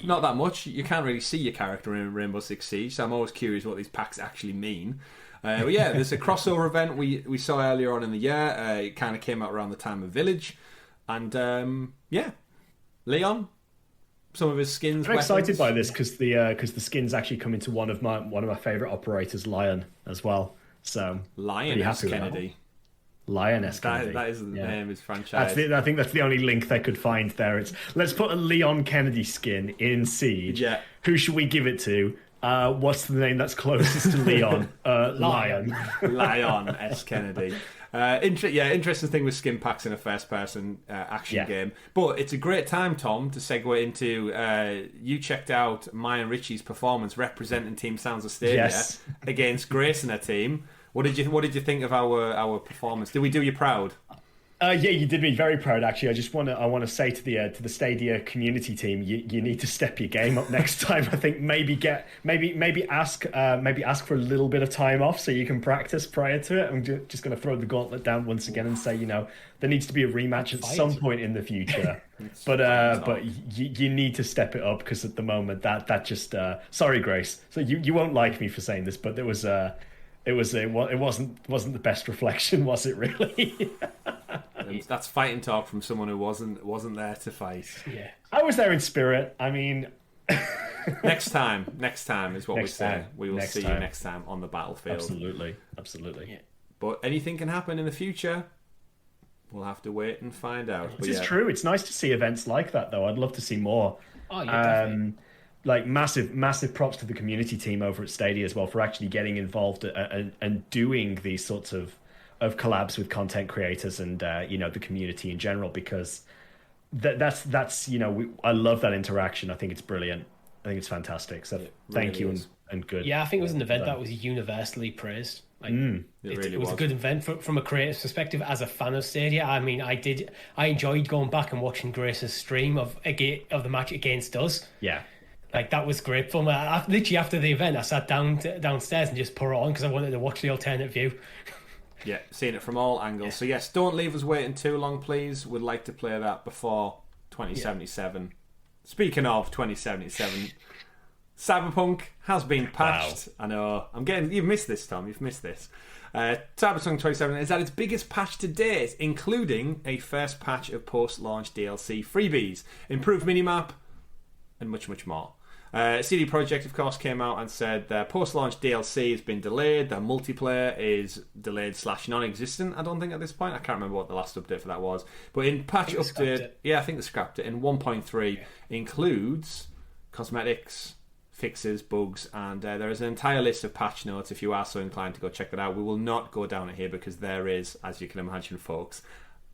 Not that much. You can't really see your character in Rainbow Six Siege, so I'm always curious what these packs actually mean. But yeah, there's a crossover event we saw earlier on in the year. It kind of came out around the time of Village. And Leon, some of his skins. I'm excited by this because the skins actually come into one of my favourite operators, Lion, as well. So Lion S. Kennedy. Lion S. Kennedy. That is the name of his franchise. I think that's the only link they could find there. It's let's put a Leon Kennedy skin in Siege. Yeah. Who should we give it to? What's the name that's closest to Leon? Lion. Lion S. Kennedy. Interesting thing with skin packs in a first-person action game. But it's a great time, Tom, to segue into you checked out my and Richie's performance representing Team Sounds of Stadia against Grace and her team. What did you think of our performance? Did we do you proud? Yeah, you did me very proud. Actually, I want to say to the Stadia community team, you need to step your game up next time. I think maybe ask for a little bit of time off so you can practice prior to it. I'm just going to throw the gauntlet down once again and say, there needs to be a rematch at some point in the future. but you need to step it up, because at the moment that just sorry, Grace. So you won't like me for saying this, but it wasn't the best reflection, was it really? That's fighting talk from someone who wasn't there to fight. Yeah, I was there in spirit. I mean, next time is what we say. We will see you next time on the battlefield. Absolutely. Yeah. But anything can happen in the future. We'll have to wait and find out. It's true. It's nice to see events like that, though. I'd love to see more. Oh, yeah, definitely. Like massive props to the community team over at Stadia as well for actually getting involved and doing these sorts of collabs with content creators and the community in general, because that's I love that interaction. I think it's brilliant. I think it's fantastic. So thank you and good. Yeah, I think it was an event that was universally praised. It was a good event from a creator's perspective. As a fan of Stadia, I mean, I enjoyed going back and watching Grace's stream of the match against us. Yeah. Like, that was great fun. Literally after the event, I sat downstairs and just put it on because I wanted to watch the alternate view. Yeah, seeing it from all angles. Yeah. So yes, don't leave us waiting too long, please. We'd like to play that before 2077. Yeah. Speaking of 2077, Cyberpunk has been patched. Wow. I know. You've missed this, Tom. You've missed this. Cyberpunk 2077 is at its biggest patch to date, including a first patch of post-launch DLC freebies, improved minimap, and much, much more. CD Projekt, of course, came out and said their post-launch DLC has been delayed. Their multiplayer is delayed / non-existent, I don't think, at this point. I can't remember what the last update for that was. But in patch update... Yeah, I think they scrapped it. In 1.3 includes cosmetics, fixes, bugs, and there is an entire list of patch notes if you are so inclined to go check that out. We will not go down it here because there is, as you can imagine, folks,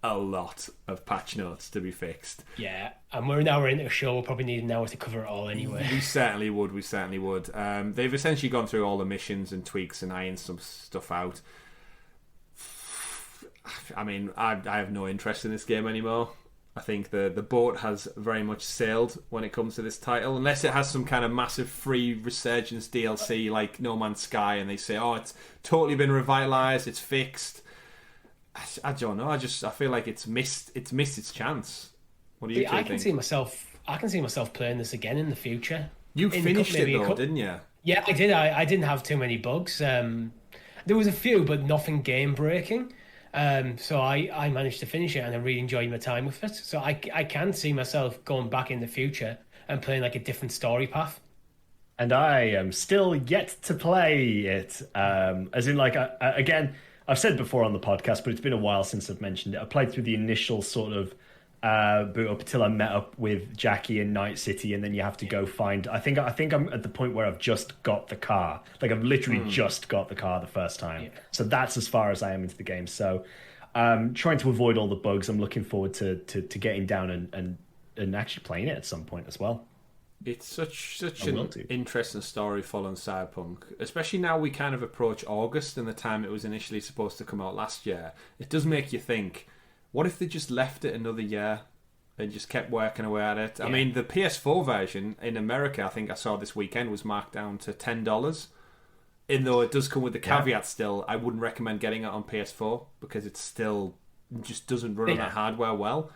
a lot of patch notes to be fixed. Yeah, and we're an hour into a show. We'll probably need an hour to cover it all anyway. We certainly would. They've essentially gone through all the missions and tweaks and ironed some stuff out. I mean, I have no interest in this game anymore. I think the boat has very much sailed when it comes to this title, unless it has some kind of massive free resurgence DLC like No Man's Sky, and they say, oh, it's totally been revitalized, it's fixed. I don't know. I feel like it's missed its chance. What do you think? I can see myself playing this again in the future. You finished it though, didn't you? Yeah, I did. I didn't have too many bugs. There was a few, but nothing game breaking. So I managed to finish it, and I really enjoyed my time with it. So I can see myself going back in the future and playing like a different story path. And I am still yet to play it. As in, like, again, I've said before on the podcast, but it's been a while since I've mentioned it. I played through the initial sort of boot up until I met up with Jackie in Night City, and then you have to go find... I think I'm at the point where I've just got the car. Like, I've literally just got the car the first time. Yeah. So that's as far as I am into the game. So trying to avoid all the bugs. I'm looking forward to getting down and actually playing it at some point as well. It's such an interesting story following Cyberpunk, especially now we kind of approach August and the time it was initially supposed to come out last year. It does make you think, what if they just left it another year and just kept working away at it? Yeah. I mean, the PS4 version in America, I think I saw this weekend, was marked down to $10. Even though it does come with the caveat still, I wouldn't recommend getting it on PS4 because it still just doesn't run on that hardware well.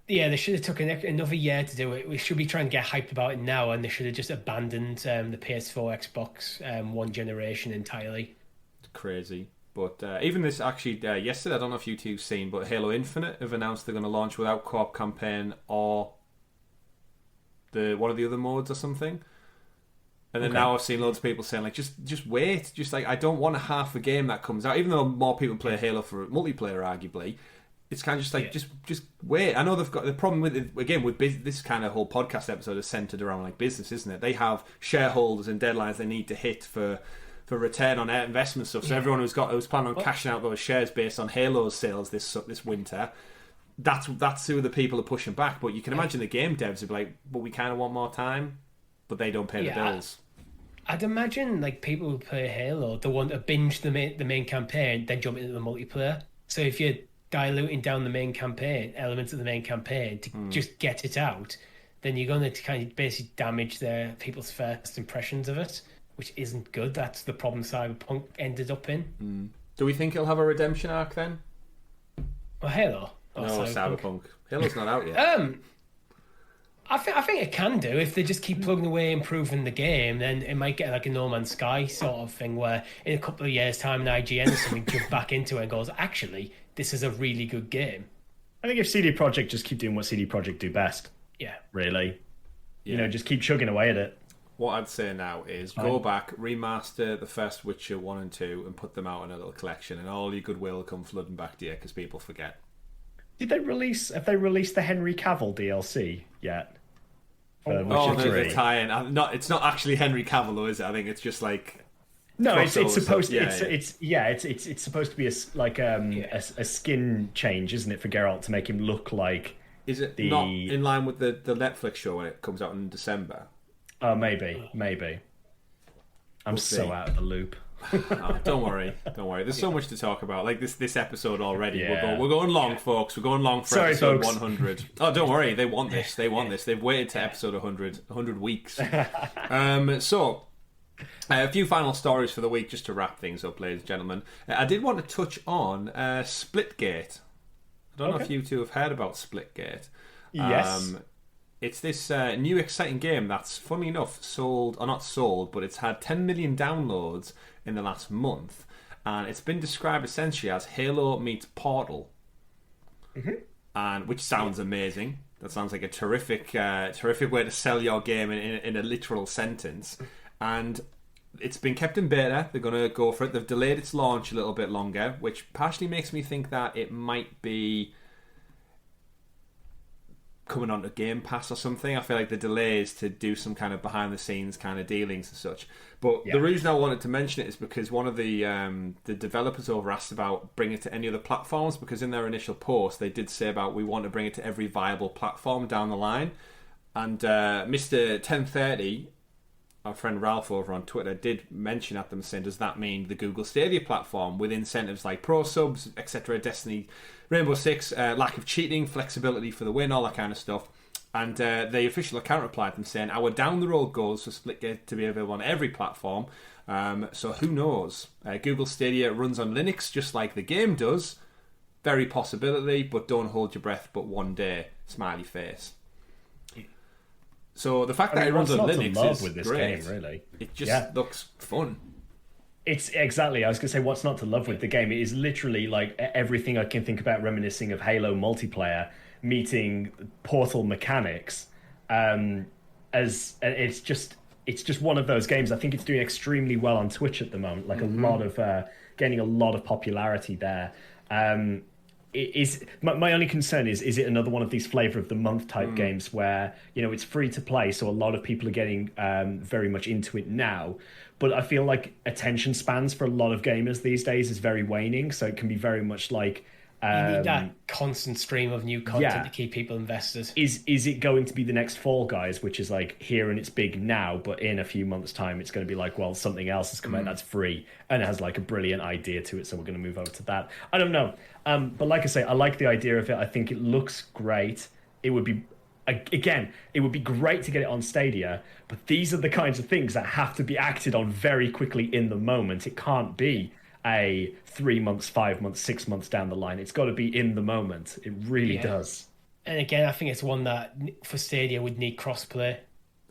Yeah, they should have took another year to do it. We should be trying to get hyped about it now, and they should have just abandoned the PS4, Xbox One generation entirely. It's crazy. But even this, actually, yesterday, I don't know if you two have seen, but Halo Infinite have announced they're going to launch without co-op campaign or one of the other modes or something. And then now I've seen loads of people saying, like, just wait. Just like, I don't want a half a game that comes out. Even though more people play Halo for multiplayer, arguably, it's kind of just like, just wait. I know they've got the problem with it, again, with this kind of whole podcast episode is centered around, like, business, isn't it? They have shareholders and deadlines they need to hit for return on investment stuff. So everyone who's planning on cashing out those shares based on Halo's sales this winter, that's who the people are pushing back. But you can imagine the game devs would be like, but we kind of want more time, but they don't pay the bills. I'd imagine, like, people who play Halo, they want to binge the main campaign, then jump into the multiplayer. So if you're diluting down the main campaign, elements of the main campaign to just get it out, then you're going to kind of basically damage people's first impressions of it, which isn't good. That's the problem Cyberpunk ended up in. Do we think it'll have a redemption arc then? Well, Halo. No, Cyberpunk. Halo's not out yet. I think it can do if they just keep plugging away, improving the game. Then it might get like a No Man's Sky sort of thing, where in a couple of years' time, an IGN or something jump back into it and goes, "Actually, this is a really good game." I think if CD Projekt just keep doing what CD Projekt do best, really, just keep chugging away at it. What I'd say now is go back, remaster the first Witcher 1 and 2, and put them out in a little collection, and all your goodwill will come flooding back to you because people forget. Have they released the Henry Cavill DLC yet? The tie-in. It's not actually Henry Cavill, though, is it? I think it's just like no. It's supposed to. It's supposed to be a skin change, isn't it, for Geralt to make him look like? Is it not in line with the Netflix show when it comes out in December? Oh, maybe. I'm so out of the loop. Don't worry. There's so much to talk about. Like this episode already. Yeah. We're going long, folks. We're going long for episode 100. Oh, don't worry. They want this. They've waited to episode 100 weeks. So, a few final stories for the week, just to wrap things up, ladies and gentlemen. I did want to touch on Spiltgate. I don't know if you two have heard about Spiltgate. Yes. It's this new exciting game that's, funny enough, but it's had 10 million downloads in the last month, and it's been described essentially as Halo meets Portal, and which sounds amazing. That sounds like a terrific way to sell your game in a literal sentence. And it's been kept in beta. They're going to go for it. They've delayed its launch a little bit longer, which partially makes me think that it might be coming onto Game Pass or something. I feel like the delay is to do some kind of behind the scenes kind of dealings and such. But the reason I wanted to mention it is because one of the developers over asked about bringing it to any other platforms, because in their initial post they did say about we want to bring it to every viable platform down the line. And Mr. 1030, our friend Ralph over on Twitter, did mention at them saying, does that mean the Google Stadia platform with incentives like pro subs, etc., Destiny, Rainbow Six, lack of cheating, flexibility for the win, all that kind of stuff? And the official account replied them saying, our down the road goals for Spiltgate to be available on every platform. So who knows? Google Stadia runs on Linux just like the game does. Very possibility, but don't hold your breath but one day. Smiley face. So the fact that it runs on Linux is with this great. Game, really. It just looks fun. It's exactly. I was going to say, what's not to love with the game? It is literally like everything I can think about, reminiscing of Halo multiplayer meeting Portal mechanics. As it's just one of those games. I think it's doing extremely well on Twitch at the moment. Like a lot of gaining a lot of popularity there. My only concern is it another one of these flavor of the month type games where it's free to play, so a lot of people are getting very much into it now, but I feel like attention spans for a lot of gamers these days is very waning, so it can be very much like you need that constant stream of new content to keep people invested. Is it going to be the next Fall Guys, which is like here and it's big now, but in a few months' time it's going to be like, well, something else has come out that's free and it has like a brilliant idea to it, so we're going to move over to that. I don't know, but like I say, I like the idea of it. I think it looks great. It would be, again, it would be great to get it on Stadia, but these are the kinds of things that have to be acted on very quickly in the moment. It can't be a 3 months, 5 months, 6 months down the line. It's got to be in the moment. It really does. And again, I think it's one that for Stadia would need crossplay.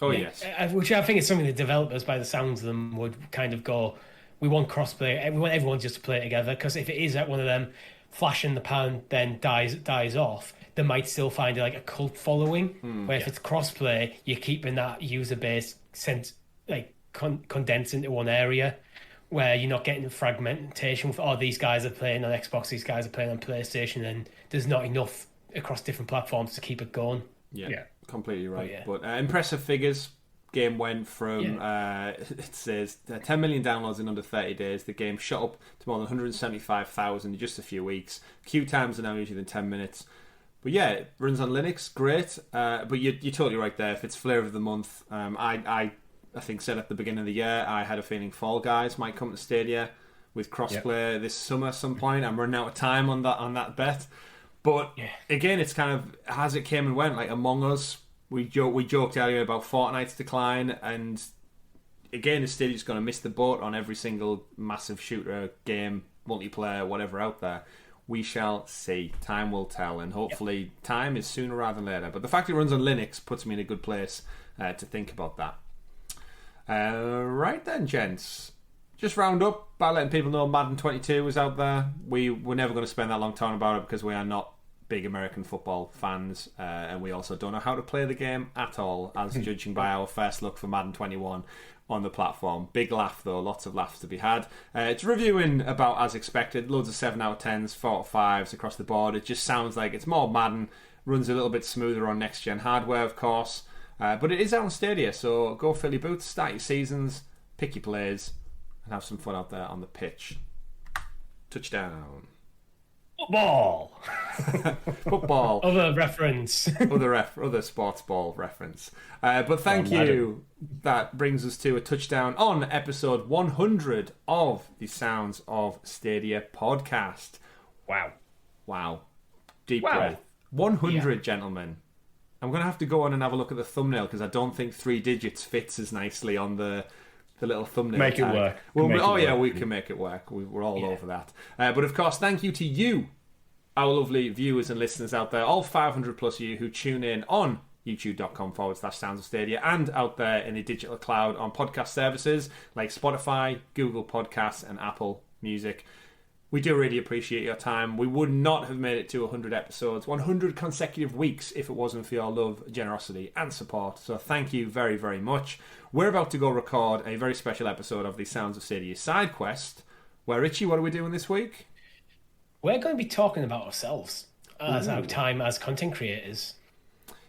Oh, yes. Which I think is something the developers, by the sounds of them, would kind of go, we want crossplay. We want everyone just to play it together, because if it is at one of them flash in the pan, then dies off, they might still find like a cult following. Where if it's crossplay, you're keeping that user base condensed into one area, where you're not getting fragmentation with, these guys are playing on Xbox, these guys are playing on PlayStation, and there's not enough across different platforms to keep it going. Yeah. Completely right. But impressive figures. Game went from, it says, 10 million downloads in under 30 days. The game shot up to more than 175,000 in just a few weeks. Queue times are now usually than 10 minutes. But yeah, it runs on Linux, great. But you're totally right there. If it's flavor of the month, I think said at the beginning of the year, I had a feeling Fall Guys might come to Stadia. with crossplay this summer at some point. I'm running out of time on that bet. But again, it's kind of as it came and went. Like Among Us, we joked earlier about Fortnite's decline, and again, Stadia's going to miss the boat on every single massive shooter game, multiplayer, whatever out there. We shall see. Time will tell, and hopefully time is sooner rather than later. But the fact it runs on Linux puts me in a good place to think about that. Right then, gents. Just round up by letting people know Madden 22 is out there. We're never going to spend that long talking about it because we are not big American football fans, and we also don't know how to play the game at all, as judging by our first look for Madden 21 on the platform. Big laugh though, lots of laughs to be had. It's reviewing about as expected, loads of 7 out of 10s, 4 out of 5s across the board. It just sounds like it's more Madden, runs a little bit smoother on next gen hardware of course, but it is out on Stadia, so go fill your boots, start your seasons, pick your plays, and have some fun out there on the pitch. Touchdown. Football. Other reference. other sports ball reference. But thank you. That brings us to a touchdown on episode 100 of the Sounds of Stadia podcast. Wow. Deep breath. 100, gentlemen. I'm going to have to go on and have a look at the thumbnail because I don't think 3 digits fits as nicely on the little thumbnail Make tag. it work. We can make it work. We're all over that. But of course, thank you to you, our lovely viewers and listeners out there, all 500 plus of you who tune in on youtube.com/Sounds of Stadia and out there in the digital cloud on podcast services like Spotify, Google Podcasts and Apple Music. We do really appreciate your time. We would not have made it to 100 episodes, 100 consecutive weeks if it wasn't for your love, generosity and support. So thank you very, very much. We're about to go record a very special episode of the Sounds of Stadia SideQuest, where, Richie, what are we doing this week? We're going to be talking about ourselves as our time as content creators.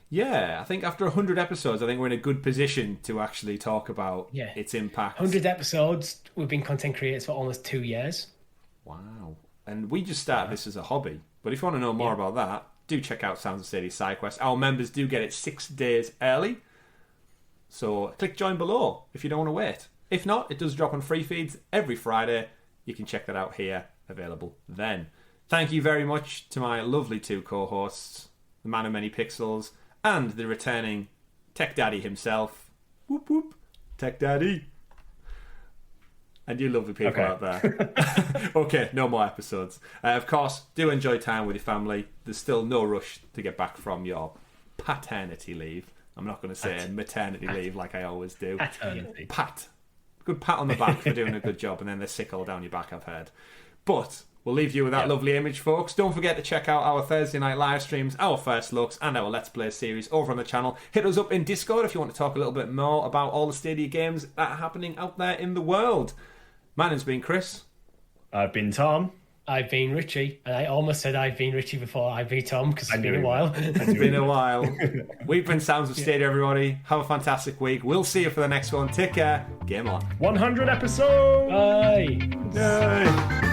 Yeah, I think after 100 episodes, I think we're in a good position to actually talk about its impact. 100 episodes, we've been content creators for almost 2 years. Wow. And we just started this as a hobby. But if you want to know more about that, do check out Sounds of Stadia SideQuest. Our members do get it 6 days early. So click join below if you don't want to wait. If not, it does drop on free feeds every Friday. You can check that out here, available then. Thank you very much to my lovely 2 co-hosts, the man of many pixels, and the returning Tech Daddy himself. Whoop whoop. Tech Daddy. And you lovely people out there. Okay, no more episodes. Of course, do enjoy time with your family. There's still no rush to get back from your paternity leave. I'm not going to say maternity leave like I always do. Paternity. Good pat on the back for doing a good job, and then the sickle down your back, I've heard. But we'll leave you with that lovely image, folks. Don't forget to check out our Thursday night live streams, our first looks, and our Let's Play series over on the channel. Hit us up in Discord if you want to talk a little bit more about all the Stadia games that are happening out there in the world. My name's been Chris. I've been Tom. I've been Richie. And I almost said I've been Richie before I've been Tom because it's been a while. It's been a while. We've been Sounds of Stadia, everybody. Have a fantastic week. We'll see you for the next one. Take care. Game on. 100 episodes! Bye! Yay.